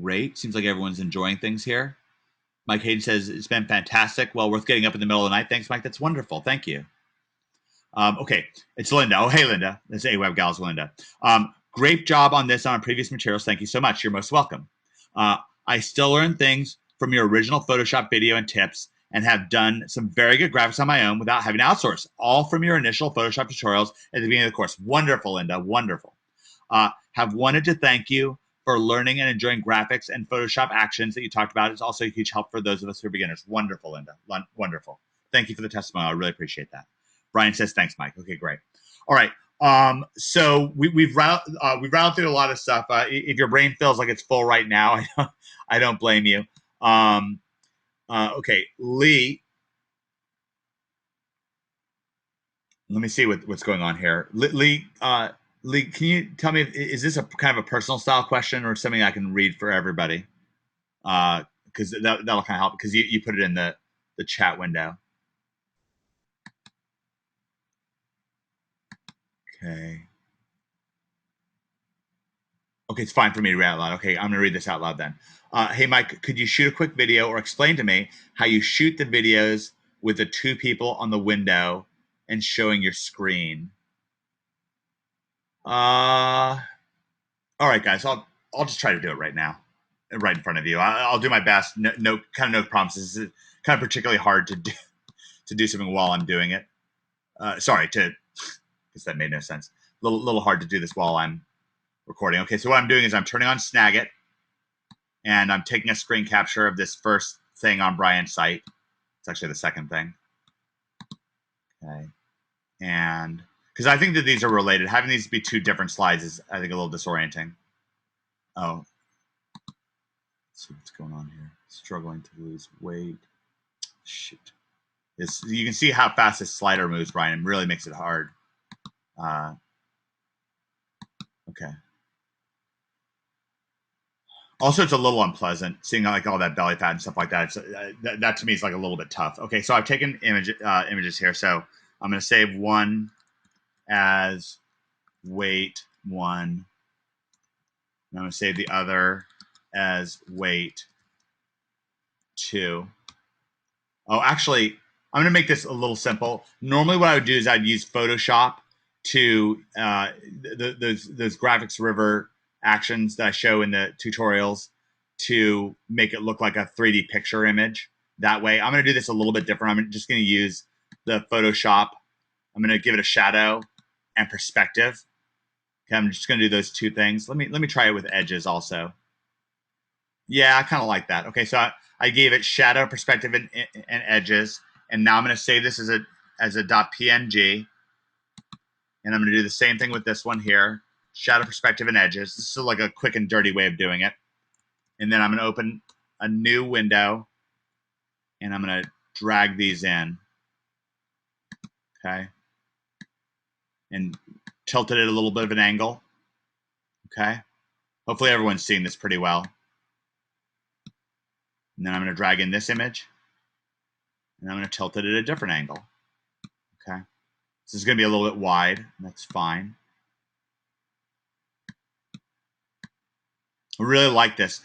B: Great. Seems like everyone's enjoying things here. Mike Hayden says, it's been fantastic. Well worth getting up in the middle of the night. Thanks, Mike. That's wonderful. Thank you. Okay, it's Linda. Oh, hey, Linda. It's AWeb Gals, Linda. Great job on this on previous materials. Thank you so much. You're most welcome. I still learn things from your original Photoshop video and tips and have done some very good graphics on my own without having to outsource, all from your initial Photoshop tutorials at the beginning of the course. Wonderful, Linda. Wonderful. Have wanted to thank you for learning and enjoying graphics and Photoshop actions that you talked about. It's also a huge help for those of us who are beginners. Wonderful, Linda. Wonderful. Thank you for the testimony. I really appreciate that. Brian says, thanks, Mike. Okay, great. All right. So we've rattled through a lot of stuff. If your brain feels like it's full right now, I don't blame you. Okay, Lee. Let me see what's going on here. Lee, can you tell me, is this a kind of a personal style question or something I can read for everybody? Because that'll kind of help, because you put it in the chat window. Okay. Okay, it's fine for me to read out loud. Okay, I'm going to read this out loud then. Hey, Mike, could you shoot a quick video or explain to me how you shoot the videos with the two people on the window and showing your screen? All right, guys, I'll just try to do it right now, right in front of you. I'll do my best. No promises. It's kind of particularly hard to do something while I'm doing it. Sorry, because that made no sense. Little hard to do this while I'm recording. Okay, so what I'm doing is I'm turning on Snagit, and I'm taking a screen capture of this first thing on Brian's site. It's actually the second thing. Okay, and because I think that these are related, having these be two different slides is, I think, a little disorienting. Oh, let's see what's going on here. Struggling to lose weight. Shoot. You can see how fast this slider moves, Brian. It really makes it hard. Okay. Also, it's a little unpleasant seeing like all that belly fat and stuff like that. That to me is like a little bit tough. Okay, so I've taken images here. So I'm going to save one as weight 1. And I'm going to save the other as weight 2. Oh, actually, I'm going to make this a little simple. Normally, what I would do is I'd use Photoshop to those graphics river actions that I show in the tutorials to make it look like a 3D picture image. That way, I'm going to do this a little bit different. I'm just going to use the Photoshop. I'm going to give it a shadow and perspective. Okay, I'm just going to do those two things. Let me try it with edges also. Yeah, I kind of like that. Okay, so I gave it shadow, perspective, and edges, and now I'm going to save this as a .png, and I'm going to do the same thing with this one here, shadow, perspective, and edges. This is like a quick and dirty way of doing it. And then I'm going to open a new window, and I'm going to drag these in. Okay, and tilted at a little bit of an angle. Okay, hopefully everyone's seeing this pretty well. And then I'm going to drag in this image, and I'm going to tilt it at a different angle. Okay, this is going to be a little bit wide, and that's fine. I really like this.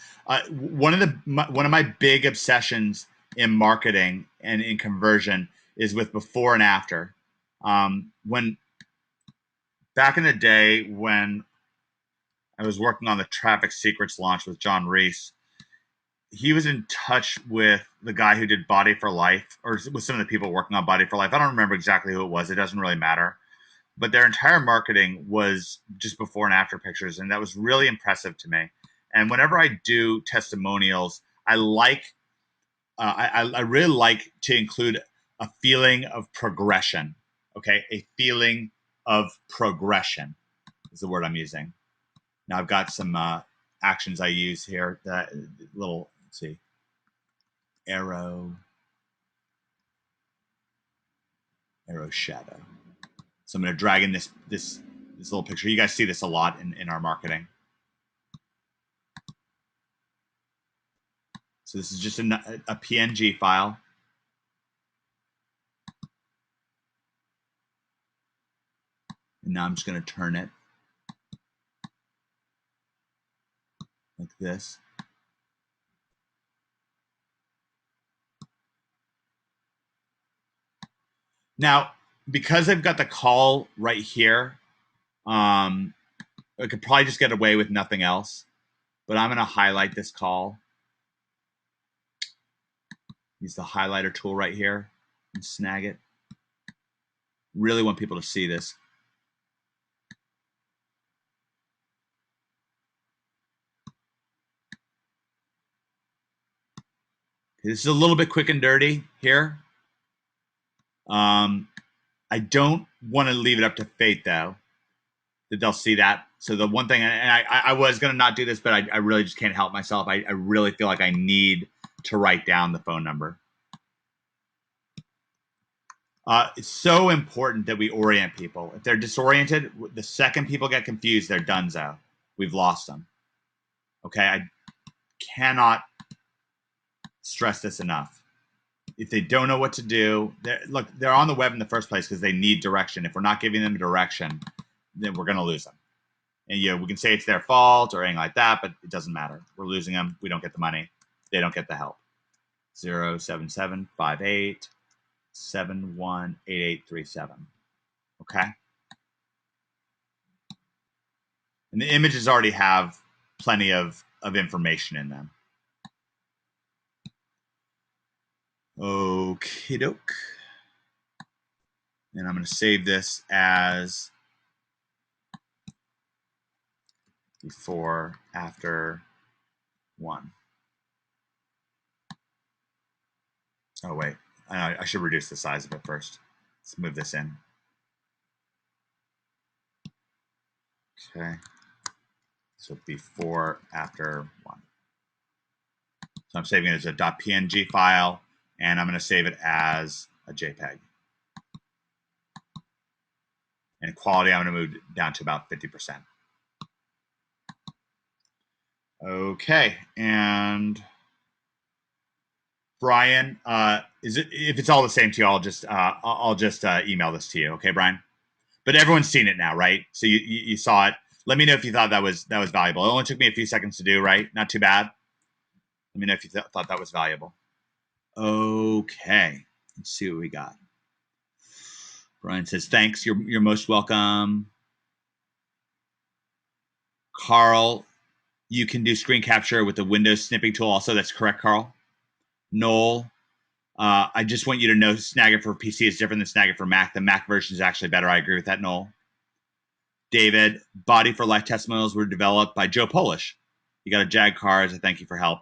B: One of my big obsessions in marketing and in conversion is with before and after. When back in the day when I was working on the Traffic Secrets launch with John Reese, he was in touch with the guy who did Body for Life, or with some of the people working on Body for Life. I don't remember exactly who it was. It doesn't really matter. But their entire marketing was just before and after pictures, and that was really impressive to me. And whenever I do testimonials, I really like to include a feeling of progression. Okay, a feeling of progression is the word I'm using. Now I've got some actions I use here. That little, let's see, arrow shadow. So I'm going to drag in this little picture. You guys see this a lot in our marketing. So this is just a PNG file. And now I'm just going to turn it like this. Now, because I've got the call right here, I could probably just get away with nothing else. But I'm going to highlight this call. Use the highlighter tool right here and snag it. Really want people to see this. This is a little bit quick and dirty here. I don't want to leave it up to fate, though, that they'll see that. So the one thing, and I was going to not do this, but I really just can't help myself. I really feel like I need to write down the phone number. It's so important that we orient people. If they're disoriented, the second people get confused, they're donezo. We've lost them. Okay, I cannot stress this enough. If they don't know what to do, they're on the web in the first place because they need direction. If we're not giving them direction, then we're going to lose them. And we can say it's their fault or anything like that, but it doesn't matter. We're losing them. We don't get the money. They don't get the help. 07758 718837. Okay. And the images already have plenty of information in them. Okie doke. And I'm going to save this as before, after, one. Oh, wait. I should reduce the size of it first. Let's move this in. Okay. So before, after, one. So I'm saving it as a .png file, and I'm going to save it as a JPEG. And quality, I'm going to move down to about 50%. Okay, and Brian, if it's all the same to you, I'll just email this to you. Okay, Brian. But everyone's seen it now, right? So you saw it. Let me know if you thought that was valuable. It only took me a few seconds to do, right? Not too bad. Let me know if you thought that was valuable. Okay, let's see what we got. Brian says, thanks. You're most welcome. Carl, you can do screen capture with the Windows snipping tool. Also, that's correct, Carl. Noel, I just want you to know Snagit for PC is different than Snagit for Mac. The Mac version is actually better. I agree with that, Noel. David, Body for Life testimonials were developed by Joe Polish. You got a Jag Cars. I thank you for help.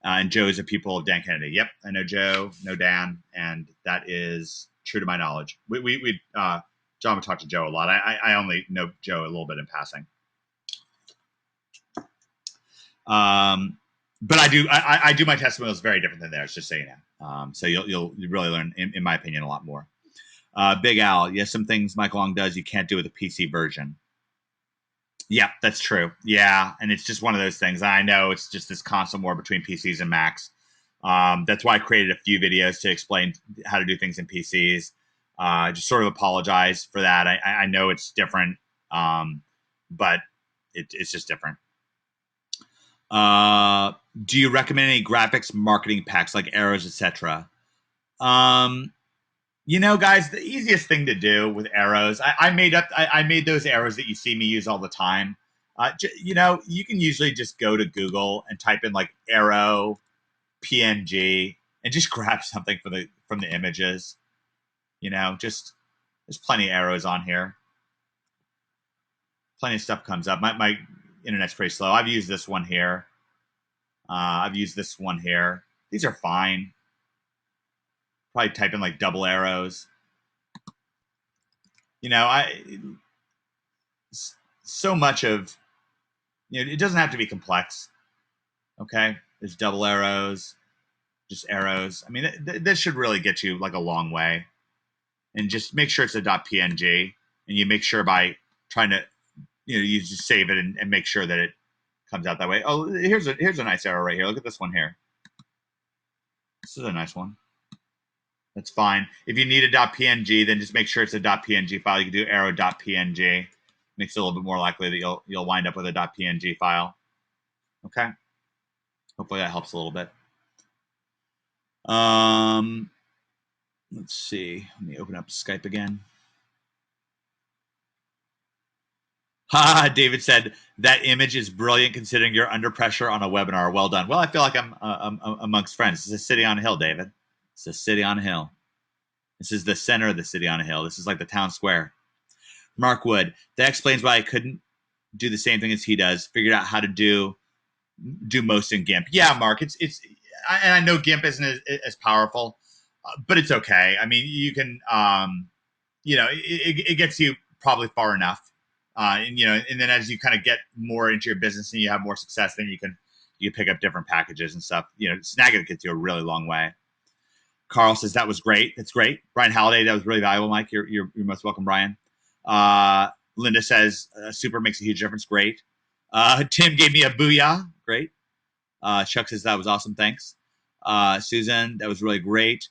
B: And Joe is a pupil of Dan Kennedy. Yep, I know Joe, know Dan, and that is true to my knowledge. John would talk to Joe a lot. I only know Joe a little bit in passing. But I do my testimonials very different than theirs, just so you know. So you'll really learn, in my opinion, a lot more. Big Al, yes, some things Mike Long does you can't do with a PC version. Yeah, that's true. Yeah, and it's just one of those things. I know it's just this constant war between PCs and Macs. That's why I created a few videos to explain how to do things in PCs. Just sort of apologize for that. I know it's different, but it's just different. Do you recommend any graphics marketing packs like arrows, etc.? Guys, the easiest thing to do with arrows, I made those arrows that you see me use all the time. You can usually just go to Google and type in like arrow PNG and just grab something from the images. Just there's plenty of arrows on here. Plenty of stuff comes up. My internet's pretty slow. I've used this one here. I've used this one here. These are fine. Probably type in like double arrows. So much of, it doesn't have to be complex. Okay. There's double arrows, just arrows. I mean, this should really get you like a long way. And just make sure it's a .png, and you make sure by trying to, you just save it and make sure that it comes out that way. Oh, here's a nice arrow right here. Look at this one here. This is a nice one. That's fine. If you need a .png, then just make sure it's a .png file. You can do arrow.png. Makes it a little bit more likely that you'll wind up with a .png file. Okay. Hopefully that helps a little bit. Let's see. Let me open up Skype again. Ha! David said that image is brilliant considering you're under pressure on a webinar. Well done. Well, I feel like I'm amongst friends. This is a city on a hill, David. It's a city on a hill. This is the center of the city on a hill. This is like the town square. Mark Wood. That explains why I couldn't do the same thing as he does. Figured out how to do most in GIMP. Yeah, Mark. And I know GIMP isn't as powerful, but it's okay. I mean, you can, it gets you probably far enough. And then as you kind of get more into your business and you have more success, then you can pick up different packages and stuff. Snagit gets you a really long way. Carl says that was great. That's great. Brian Halliday, that was really valuable, Mike. You're most welcome, Brian. Linda says super makes a huge difference. Great. Tim gave me a booyah. Great. Chuck says that was awesome. Thanks. Susan, that was really great.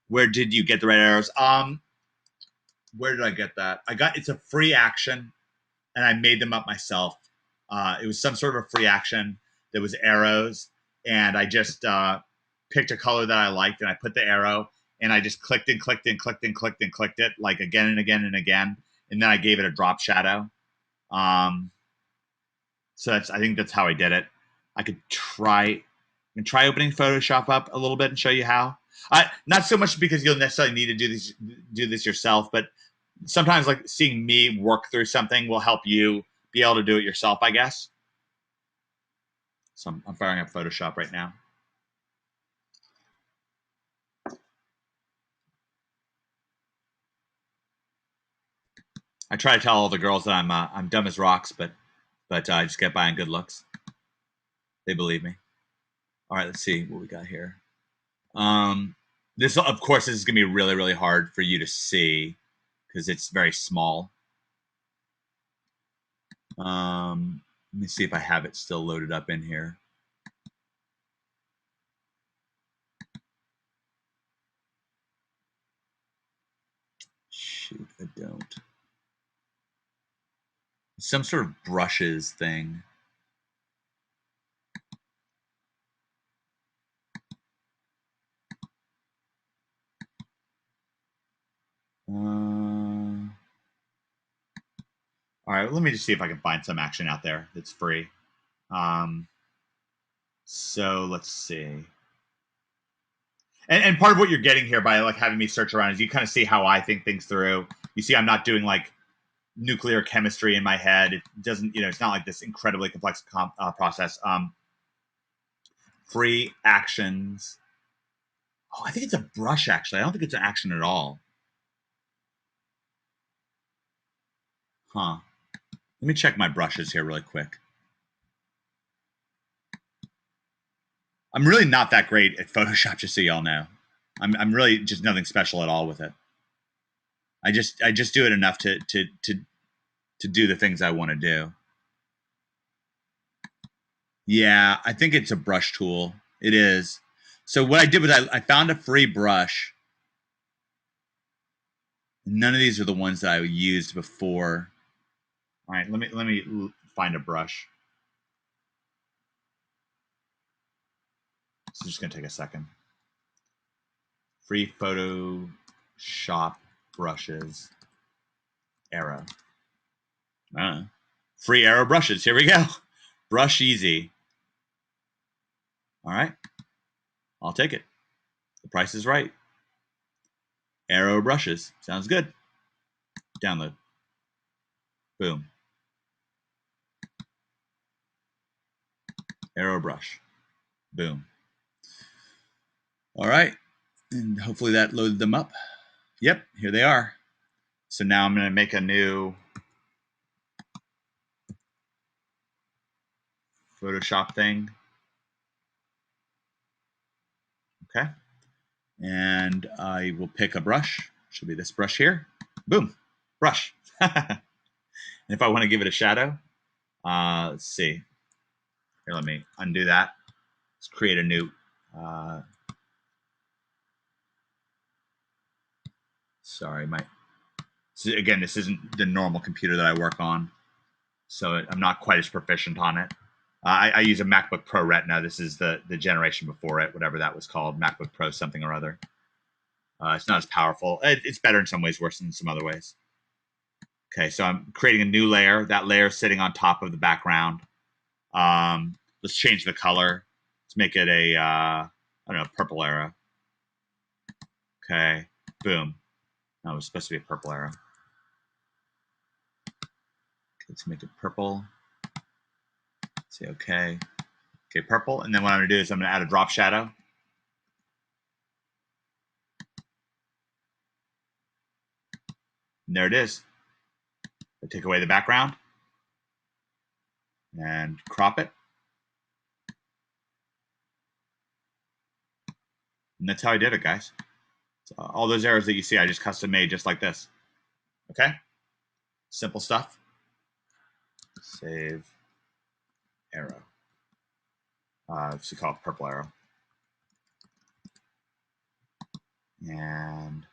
B: Where did you get the red arrows? Where did I get that? It's a free action, and I made them up myself. It was some sort of a free action that was arrows, and I just picked a color that I liked, and I put the arrow, and I just clicked and clicked and clicked and clicked and clicked it like again and again and again, and then I gave it a drop shadow. So I think that's how I did it. I could try opening Photoshop up a little bit and show you how. Not so much because you'll necessarily need to do this yourself, but sometimes like seeing me work through something will help you be able to do it yourself, I guess. So I'm firing up Photoshop right now. I try to tell all the girls that I'm dumb as rocks, but I just get by on good looks. They believe me. All right, let's see what we got here. This, of course, is going to be really, really hard for you to see because it's very small. Let me see if I have it still loaded up in here. Shoot, I don't. Some sort of brushes thing. All right, let me just see if I can find some action out there that's free. So let's see. And part of what you're getting here by like having me search around is you kind of see how I think things through. You see, I'm not doing like nuclear chemistry in my head. It doesn't, it's not like this incredibly complex process. Free actions. Oh, I think it's a brush, actually. I don't think it's an action at all. Huh. Let me check my brushes here really quick. I'm really not that great at Photoshop, just so y'all know. I'm really just nothing special at all with it. I just do it enough to do the things I want to do. Yeah, I think it's a brush tool. It is. So what I did was I found a free brush. None of these are the ones that I used before. All right, let me find a brush. It's just gonna take a second. Free Photoshop brushes. Arrow. Free arrow brushes. Here we go. Brush easy. All right. I'll take it. The price is right. Arrow brushes. Sounds good. Download. Boom. Arrow brush. Boom. All right. And hopefully that loaded them up. Yep, here they are. So now I'm going to make a new Photoshop thing. Okay. And I will pick a brush. Should be this brush here. Boom. Brush. And if I want to give it a shadow, let's see. Here, let me undo that. Let's create a new. Sorry, again, this isn't the normal computer that I work on, so I'm not quite as proficient on it. I use a MacBook Pro Retina. This is the generation before it, whatever that was called, MacBook Pro something or other. It's not as powerful. It's better in some ways, worse in some other ways. Okay, so I'm creating a new layer. That layer is sitting on top of the background. Let's change the color. Let's make it a, I don't know, purple arrow. Okay, boom. No, it was supposed to be a purple arrow. Let's make it purple. Say okay. Okay, purple. And then what I'm going to do is I'm going to add a drop shadow. And there it is. I take away the background and crop it. And that's how I did it, guys. So all those arrows that you see, I just custom made just like this. Okay? Simple stuff. Save arrow. So call it purple arrow. And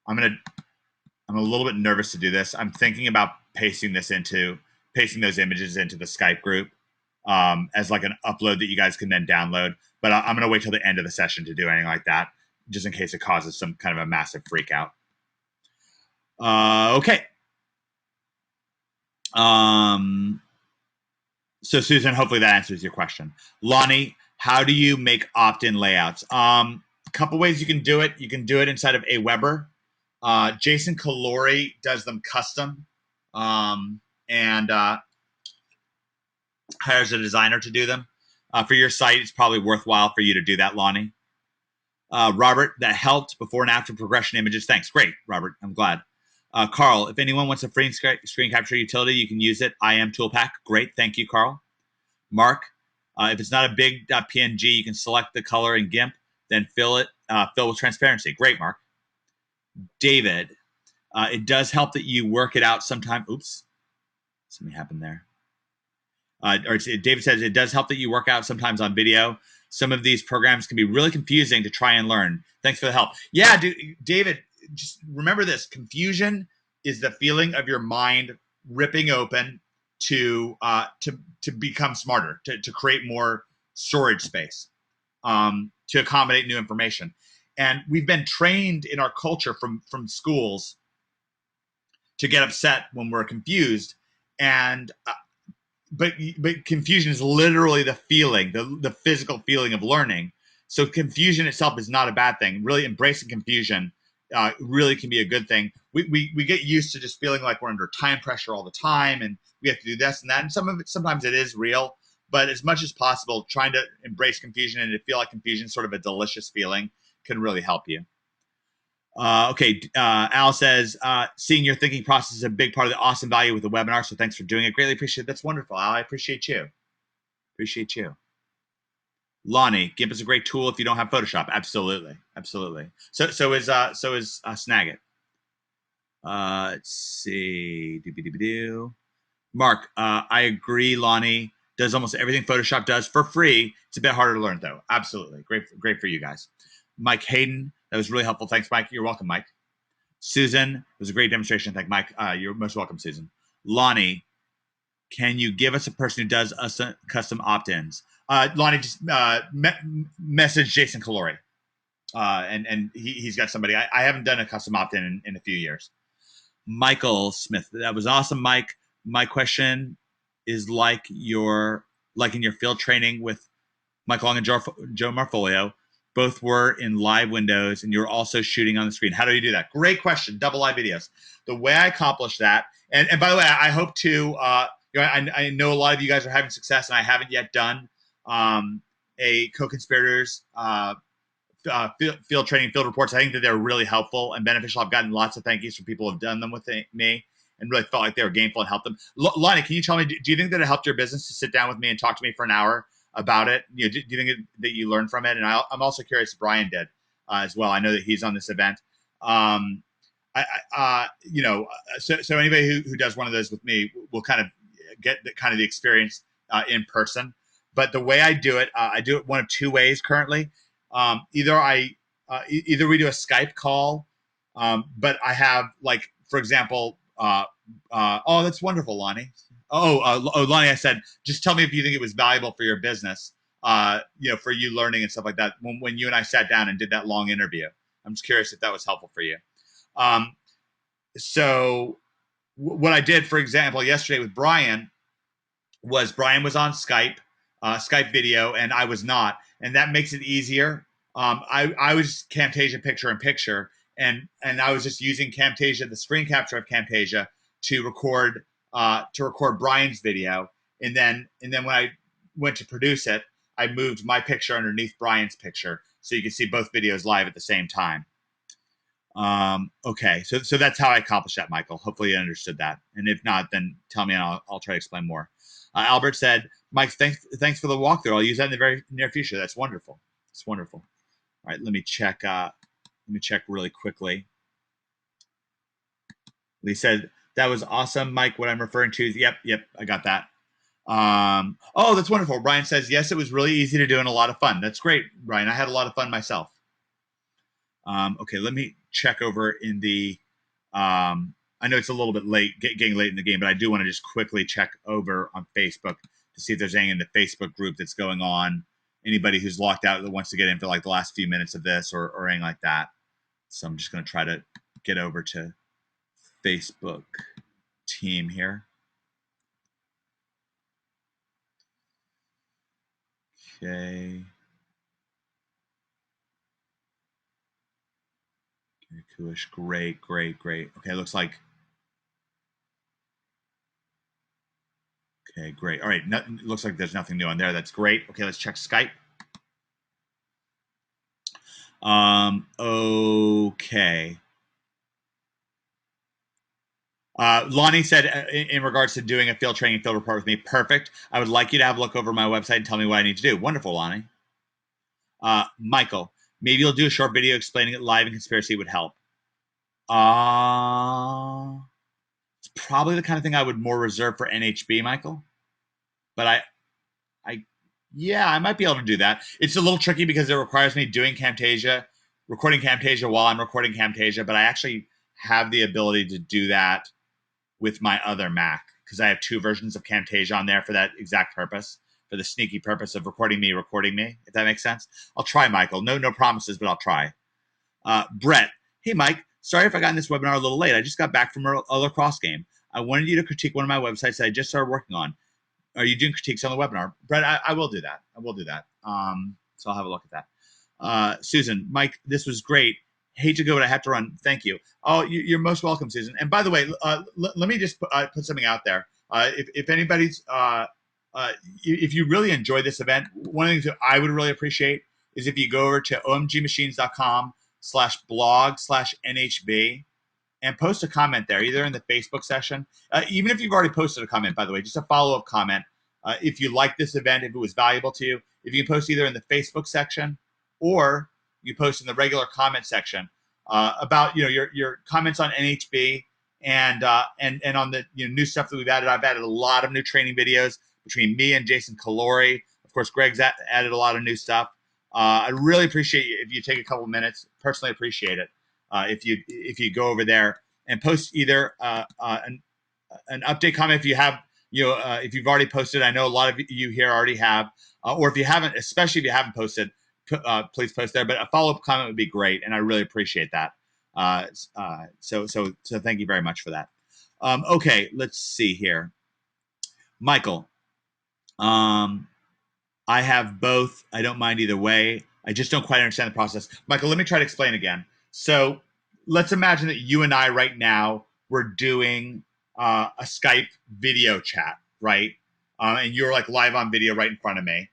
B: I'm a little bit nervous to do this. I'm thinking about pasting those images into the Skype group as like an upload that you guys can then download. But I'm going to wait till the end of the session to do anything like that, just in case it causes some kind of a massive freak out. Okay. So Susan, hopefully that answers your question. Lonnie, how do you make opt-in layouts? A couple ways you can do it. You can do it inside of Aweber. Jason Calori does them custom and hires a designer to do them. For your site, it's probably worthwhile for you to do that, Lonnie. Robert, that helped before and after progression images. Thanks. Great, Robert. I'm glad. Carl, if anyone wants a free screen capture utility, you can use it. IM Toolpak. Great. Thank you, Carl. Mark, if it's not a big .png, you can select the color in GIMP, then fill with transparency. Great, Mark. David, it does help that you work it out sometime. Oops, something happened there. David says it does help that you work out sometimes on video. Some of these programs can be really confusing to try and learn. Thanks for the help. Yeah, David, just remember this. Confusion is the feeling of your mind ripping open to become smarter, to create more storage space, to accommodate new information. And we've been trained in our culture from schools to get upset when we're confused. And but confusion is literally the feeling, the physical feeling of learning. So confusion itself is not a bad thing. Really embracing confusion really can be a good thing. We get used to just feeling like we're under time pressure all the time, and we have to do this and that. And sometimes it is real, but as much as possible, trying to embrace confusion and to feel like confusion is sort of a delicious feeling can really help you. Okay, Al says, seeing your thinking process is a big part of the awesome value with the webinar, so thanks for doing it. Greatly appreciate it. That's wonderful, Al. I appreciate you. Appreciate you. Lonnie, GIMP is a great tool if you don't have Photoshop. Absolutely. Absolutely. So is Snagit. Let's see. Mark, I agree, Lonnie. Does almost everything Photoshop does for free. It's a bit harder to learn, though. Absolutely. Great for you guys. Mike Hayden, that was really helpful. Thanks, Mike. You're welcome, Mike. Susan, it was a great demonstration. Thank Mike. You're most welcome, Susan. Lonnie, can you give us a person who does custom opt-ins? Lonnie, just message Jason Calori. And he's got somebody. I haven't done a custom opt-in in a few years. Michael Smith, that was awesome, Mike. My question is like in your field training with Mike Long and Joe Marfolio. Both were in live windows, and you're also shooting on the screen. How do you do that? Great question. Double live videos. The way I accomplish that, and by the way, I hope to. I know a lot of you guys are having success, and I haven't yet done a co-conspirators field training, field reports. I think that they're really helpful and beneficial. I've gotten lots of thank yous from people who have done them with me and really felt like they were gainful and helped them. Lonnie, can you tell me, do you think that it helped your business to sit down with me and talk to me for an hour about it? Do you think that you learned from it? And I'm also curious if Brian did as well. I know that he's on this event. So anybody who does one of those with me will kind of get the experience in person. But the way I do it one of two ways currently. Either we do a Skype call, but I have, like, for example, oh, that's wonderful, Lonnie. Lonnie, I said, just tell me if you think it was valuable for your business, for you learning and stuff like that. When you and I sat down and did that long interview, I'm just curious if that was helpful for you. So what I did, for example, yesterday with Brian was Brian was on Skype video, and I was not, and that makes it easier. I was Camtasia picture in picture, and I was just using Camtasia, the screen capture of Camtasia, to record Brian's video, and then when I went to produce it, I moved my picture underneath Brian's picture, so you can see both videos live at the same time. Okay, so that's how I accomplished that, Michael. Hopefully you understood that, and if not, then tell me and I'll try to explain more. Albert said, Mike, thanks for the walkthrough. I'll use that in the very near future. That's wonderful. It's wonderful. All right, let me check really quickly. Lee said, that was awesome, Mike. What I'm referring to is, yep, I got that. Oh, that's wonderful. Ryan says, yes, it was really easy to do and a lot of fun. That's great, Ryan. I had a lot of fun myself. Okay, let me check over in the, I know it's a little bit late, getting late in the game, but I do want to just quickly check over on Facebook to see if there's anything in the Facebook group that's going on. Anybody who's locked out that wants to get in for like the last few minutes of this or anything like that. So I'm just going to try to get over to Facebook team here. Okay. Kuish, great. Okay, looks like. Okay, great. All right, looks like there's nothing new on there. That's great. Okay, let's check Skype. Okay. Lonnie said, in regards to doing a field training field report with me, perfect. I would like you to have a look over my website and tell me what I need to do. Wonderful, Lonnie. Michael, maybe you'll do a short video explaining it live, and conspiracy would help. It's probably the kind of thing I would more reserve for NHB, Michael. But yeah, I might be able to do that. It's a little tricky because it requires me doing Camtasia, recording Camtasia while I'm recording Camtasia, but I actually have the ability to do that with my other Mac because I have two versions of Camtasia on there for that exact purpose, for the sneaky purpose of recording me, if that makes sense. I'll try, Michael. No promises, but I'll try. Brett, hey, Mike. Sorry if I got in this webinar a little late. I just got back from a lacrosse game. I wanted you to critique one of my websites that I just started working on. Are you doing critiques on the webinar? Brett, I will do that. So I'll have a look at that. Susan, Mike, this was great. Hate to go, but I have to run. Thank you. Oh, you're most welcome, Susan. And by the way, let me just put something out there. If anybody's, if you really enjoy this event, one of the things that I would really appreciate is if you go over to omgmachines.com/blog/NHB and post a comment there, either in the Facebook session, even if you've already posted a comment, by the way, just a follow-up comment. If you like this event, if it was valuable to you, if you can post either in the Facebook section or you post in the regular comment section about your comments on NHB and on the new stuff that we've added. I've added a lot of new training videos between me and Jason Calori. Of course, Greg's added a lot of new stuff. I really appreciate you if you take a couple minutes. Personally, appreciate it if you go over there and post either an update comment if you have if you've already posted. I know a lot of you here already have, or if you haven't, especially if you haven't posted. Please post there, but a follow-up comment would be great, and I really appreciate that. So thank you very much for that. Okay, let's see here. Michael, I have both. I don't mind either way. I just don't quite understand the process. Michael, let me try to explain again. So let's imagine that you and I right now, we're doing a Skype video chat, right? And you're like live on video right in front of me.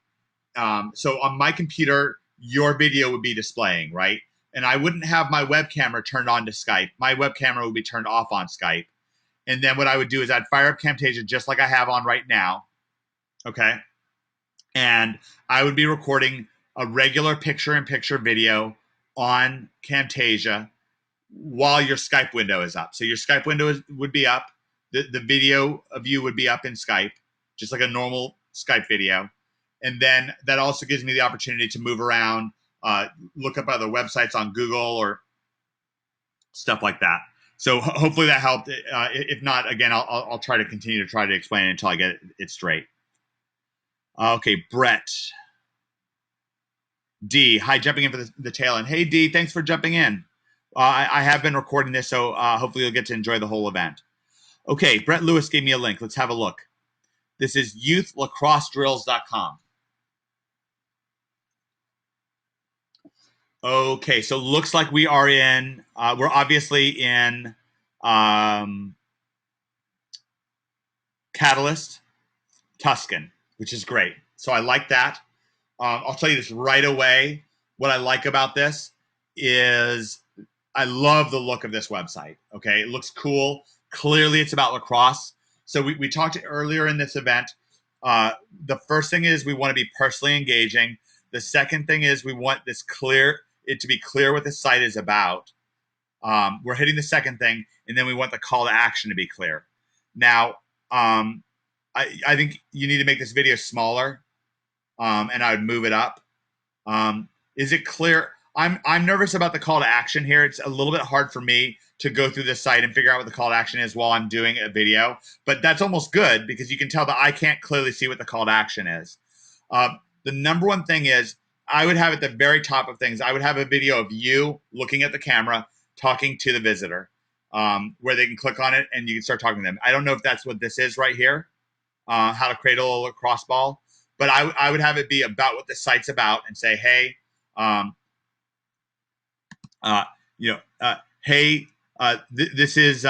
B: So on my computer, your video would be displaying, right? And I wouldn't have my web camera turned on to Skype. My web camera would be turned off on Skype. And then what I would do is I'd fire up Camtasia just like I have on right now, okay? And I would be recording a regular picture-in-picture video on Camtasia while your Skype window is up. So your Skype window would be up. The video of you would be up in Skype, just like a normal Skype video. And then that also gives me the opportunity to move around, look up other websites on Google or stuff like that. So hopefully that helped. If not, again, I'll try to continue to explain it until I get it straight. Okay, Brett. D, hi, jumping in for the tail end. Hey, D, thanks for jumping in. I have been recording this, so hopefully you'll get to enjoy the whole event. Okay, Brett Lewis gave me a link. Let's have a look. This is youthlacrossedrills.com. Okay, so looks like we are in, we're obviously in Catalyst, Tuscan, which is great. So I like that. I'll tell you this right away. What I like about this is I love the look of this website. Okay, it looks cool. Clearly, it's about lacrosse. So we talked earlier in this event. The first thing is we want to be personally engaging. The second thing is we want it to be clear what the site is about. We're hitting the second thing, and then we want the call to action to be clear. Now, I think you need to make this video smaller, and I would move it up. Is it clear? I'm nervous about the call to action here. It's a little bit hard for me to go through this site and figure out what the call to action is while I'm doing a video, but that's almost good because you can tell that I can't clearly see what the call to action is. The number one thing is I would have at the very top of things, I would have a video of you looking at the camera, talking to the visitor, where they can click on it and you can start talking to them. I don't know if that's what this is right here, how to cradle a lacrosse ball, but I would have it be about what the site's about and say, hey, hey, this is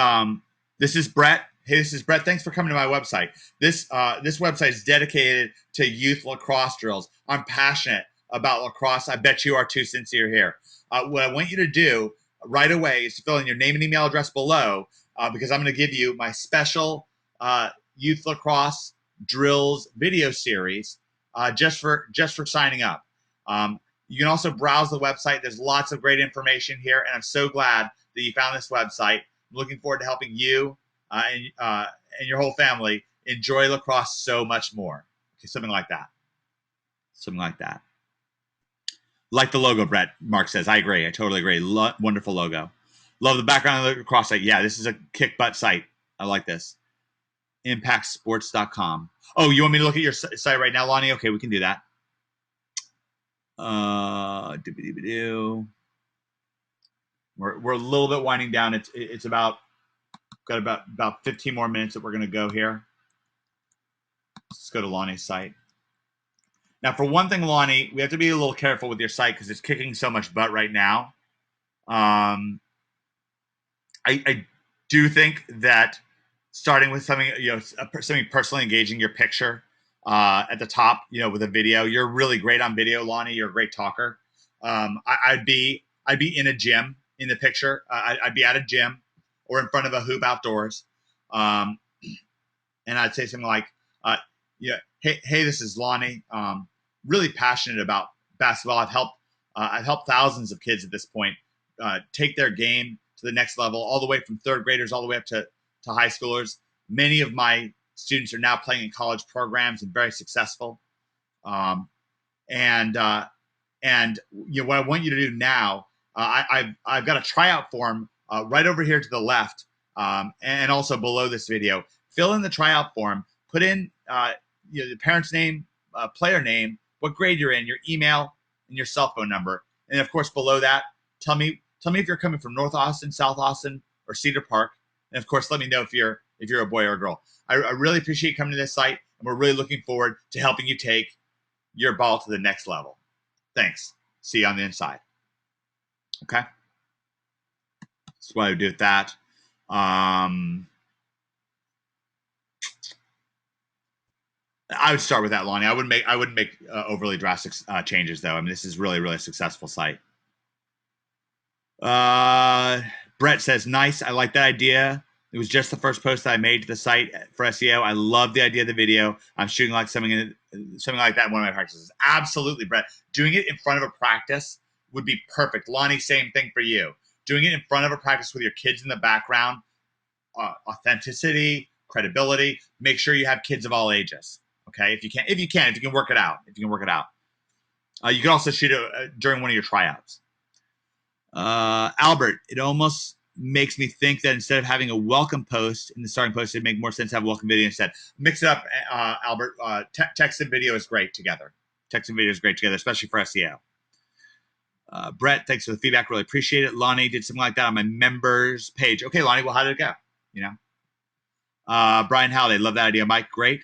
B: Brett. Hey, this is Brett. Thanks for coming to my website. This website is dedicated to youth lacrosse drills. I'm passionate about lacrosse. I bet you are too, since you're here. What I want you to do right away is to fill in your name and email address below, because I'm going to give you my special youth lacrosse drills video series just for signing up. You can also browse the website. There's lots of great information here, and I'm so glad that you found this website. I'm looking forward to helping you and your whole family enjoy lacrosse so much more. Okay, something like that. Something like that. Like the logo, Brett, Mark says. I agree. I totally agree. Wonderful logo. Love the background of the lacrosse site. Yeah, this is a kick butt site. I like this. ImpactSports.com. Oh, you want me to look at your site right now, Lonnie? Okay, we can do that. We're a little bit winding down. It's about about 15 more minutes that we're going to go here. Let's go to Lonnie's site. Now, for one thing, Lonnie, we have to be a little careful with your site because it's kicking so much butt right now. I do think that starting with something, something personally engaging, your picture at the top, with a video. You're really great on video, Lonnie. You're a great talker. I'd be in a gym in the picture. I'd be at a gym or in front of a hoop outdoors, and I'd say something like, hey, this is Lonnie. Really passionate about basketball. I've helped thousands of kids at this point take their game to the next level, all the way from third graders all the way up to high schoolers. Many of my students are now playing in college programs and very successful. And what I want you to do now, I've got a tryout form right over here to the left, and also below this video. Fill in the tryout form. Put in the parent's name, player name, what grade you're in, your email, and your cell phone number. And of course, below that, tell me if you're coming from North Austin, South Austin, or Cedar Park. And of course, let me know if you're a boy or a girl. I really appreciate you coming to this site, and we're really looking forward to helping you take your ball to the next level. Thanks. See you on the inside. Okay. That's what I would do with that. I would start with that, Lonnie. I wouldn't make overly drastic changes, though. I mean, this is really, really a successful site. Brett says, nice. I like that idea. It was just the first post that I made to the site for SEO. I love the idea of the video. I'm shooting like something like that in one of my practices. Absolutely, Brett. Doing it in front of a practice would be perfect. Lonnie, same thing for you. Doing it in front of a practice with your kids in the background, authenticity, credibility. Make sure you have kids of all ages. Okay, if you can work it out. You can also shoot it during one of your tryouts. Albert, it almost makes me think that instead of having a welcome post in the starting post, it'd make more sense to have a welcome video instead. Mix it up, Albert. Text and video is great together. Text and video is great together, especially for SEO. Brett, thanks for the feedback. Really appreciate it. Lonnie did something like that on my members page. Okay, Lonnie, well, how did it go? You know, Brian Halliday, love that idea. Mike, great.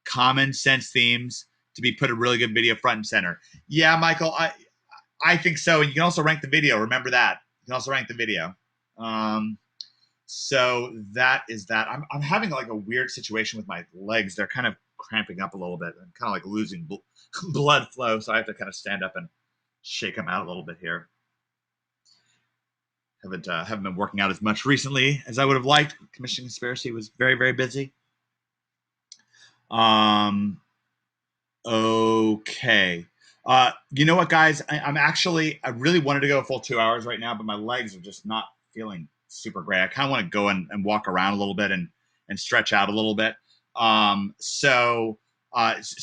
B: Common sense themes to be put a really good video front and center. Yeah, Michael, I think so. And you can also rank the video. Remember that. You can also rank the video. So that is that. I'm having like a weird situation with my legs. They're kind of cramping up a little bit. I'm kind of like losing blood flow. So I have to kind of stand up and shake them out a little bit here. Haven't been working out as much recently as I would have liked. Commission Conspiracy was very, very busy. Okay. You know what, guys? I really wanted to go a full 2 hours right now, but my legs are just not feeling super great. I kind of want to go and walk around a little bit and stretch out a little bit. So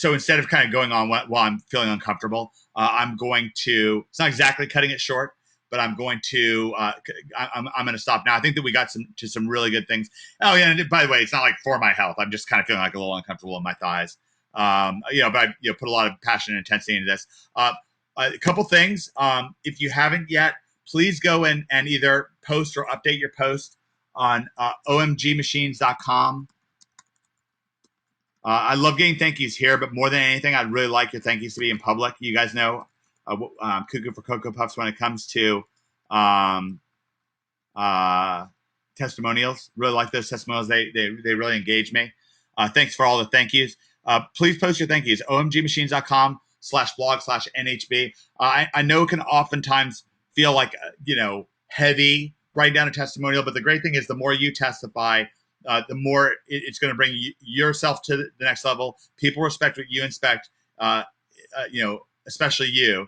B: instead of kind of going on while I'm feeling uncomfortable, I'm going to. It's not exactly cutting it short, but I'm going to. I'm going to stop now. I think that we got some really good things. Oh yeah, and by the way, it's not like for my health. I'm just kind of feeling like a little uncomfortable in my thighs. But I put a lot of passion and intensity into this. A couple things. If you haven't yet, please go and either post or update your post on omgmachines.com. I love getting thank yous here, but more than anything, I'd really like your thank yous to be in public. You guys know Cuckoo for Cocoa Puffs when it comes to testimonials. Really like those testimonials. They really engage me. Thanks for all the thank yous. Please post your thank yous. omgmachines.com/blog/NHB. I know it can oftentimes feel like, heavy writing down a testimonial, but the great thing is the more you testify, the more it's going to bring yourself to the next level. People respect what you inspect, especially you,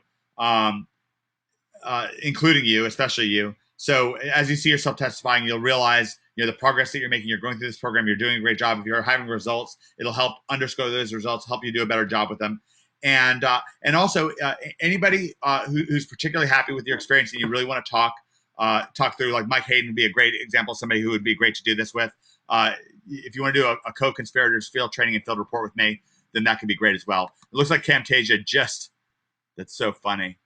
B: including you, especially you. So as you see yourself testifying, you'll realize, the progress that you're making. You're going through this program. You're doing a great job. If you're having results, it'll help underscore those results, help you do a better job with them. And also anybody who's particularly happy with your experience and you really want to talk through, like Mike Hayden would be a great example of somebody who would be great to do this with. If you want to do a co-conspirators field training and field report with me, then that could be great as well. It looks like Camtasia that's so funny.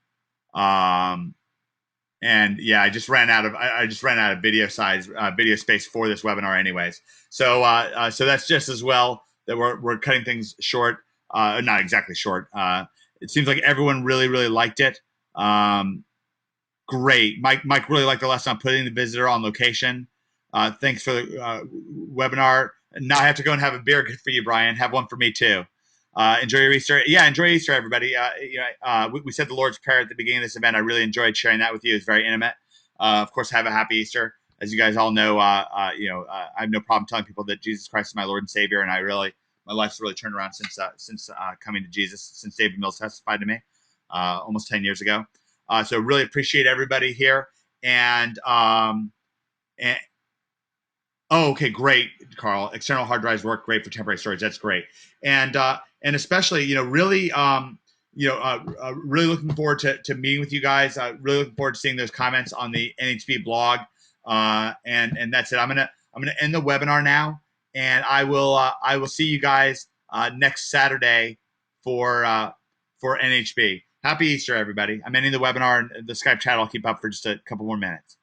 B: And yeah, I just ran out of video space for this webinar anyways. So that's just as well that we're cutting things short. Not exactly short. It seems like everyone really, really liked it. Great. Mike really liked the lesson on putting the visitor on location. Thanks for the webinar. Now I have to go and have a beer. Good for you, Brian. Have one for me too. Enjoy your Easter. Yeah, enjoy Easter, everybody. We said the Lord's Prayer at the beginning of this event. I really enjoyed sharing that with you. It's very intimate. Of course, have a happy Easter. As you guys all know, I have no problem telling people that Jesus Christ is my Lord and Savior, and my life's really turned around since coming to Jesus, since David Mills testified to me almost 10 years ago. So really appreciate everybody here. And oh, okay, great, Carl. External hard drives work great for temporary storage. That's great. And especially, really, really looking forward to meeting with you guys. Really looking forward to seeing those comments on the NHB blog. And that's it. I'm gonna end the webinar now, and I will see you guys next Saturday for NHB. Happy Easter, everybody. I'm ending the webinar, and the Skype chat I'll keep up for just a couple more minutes.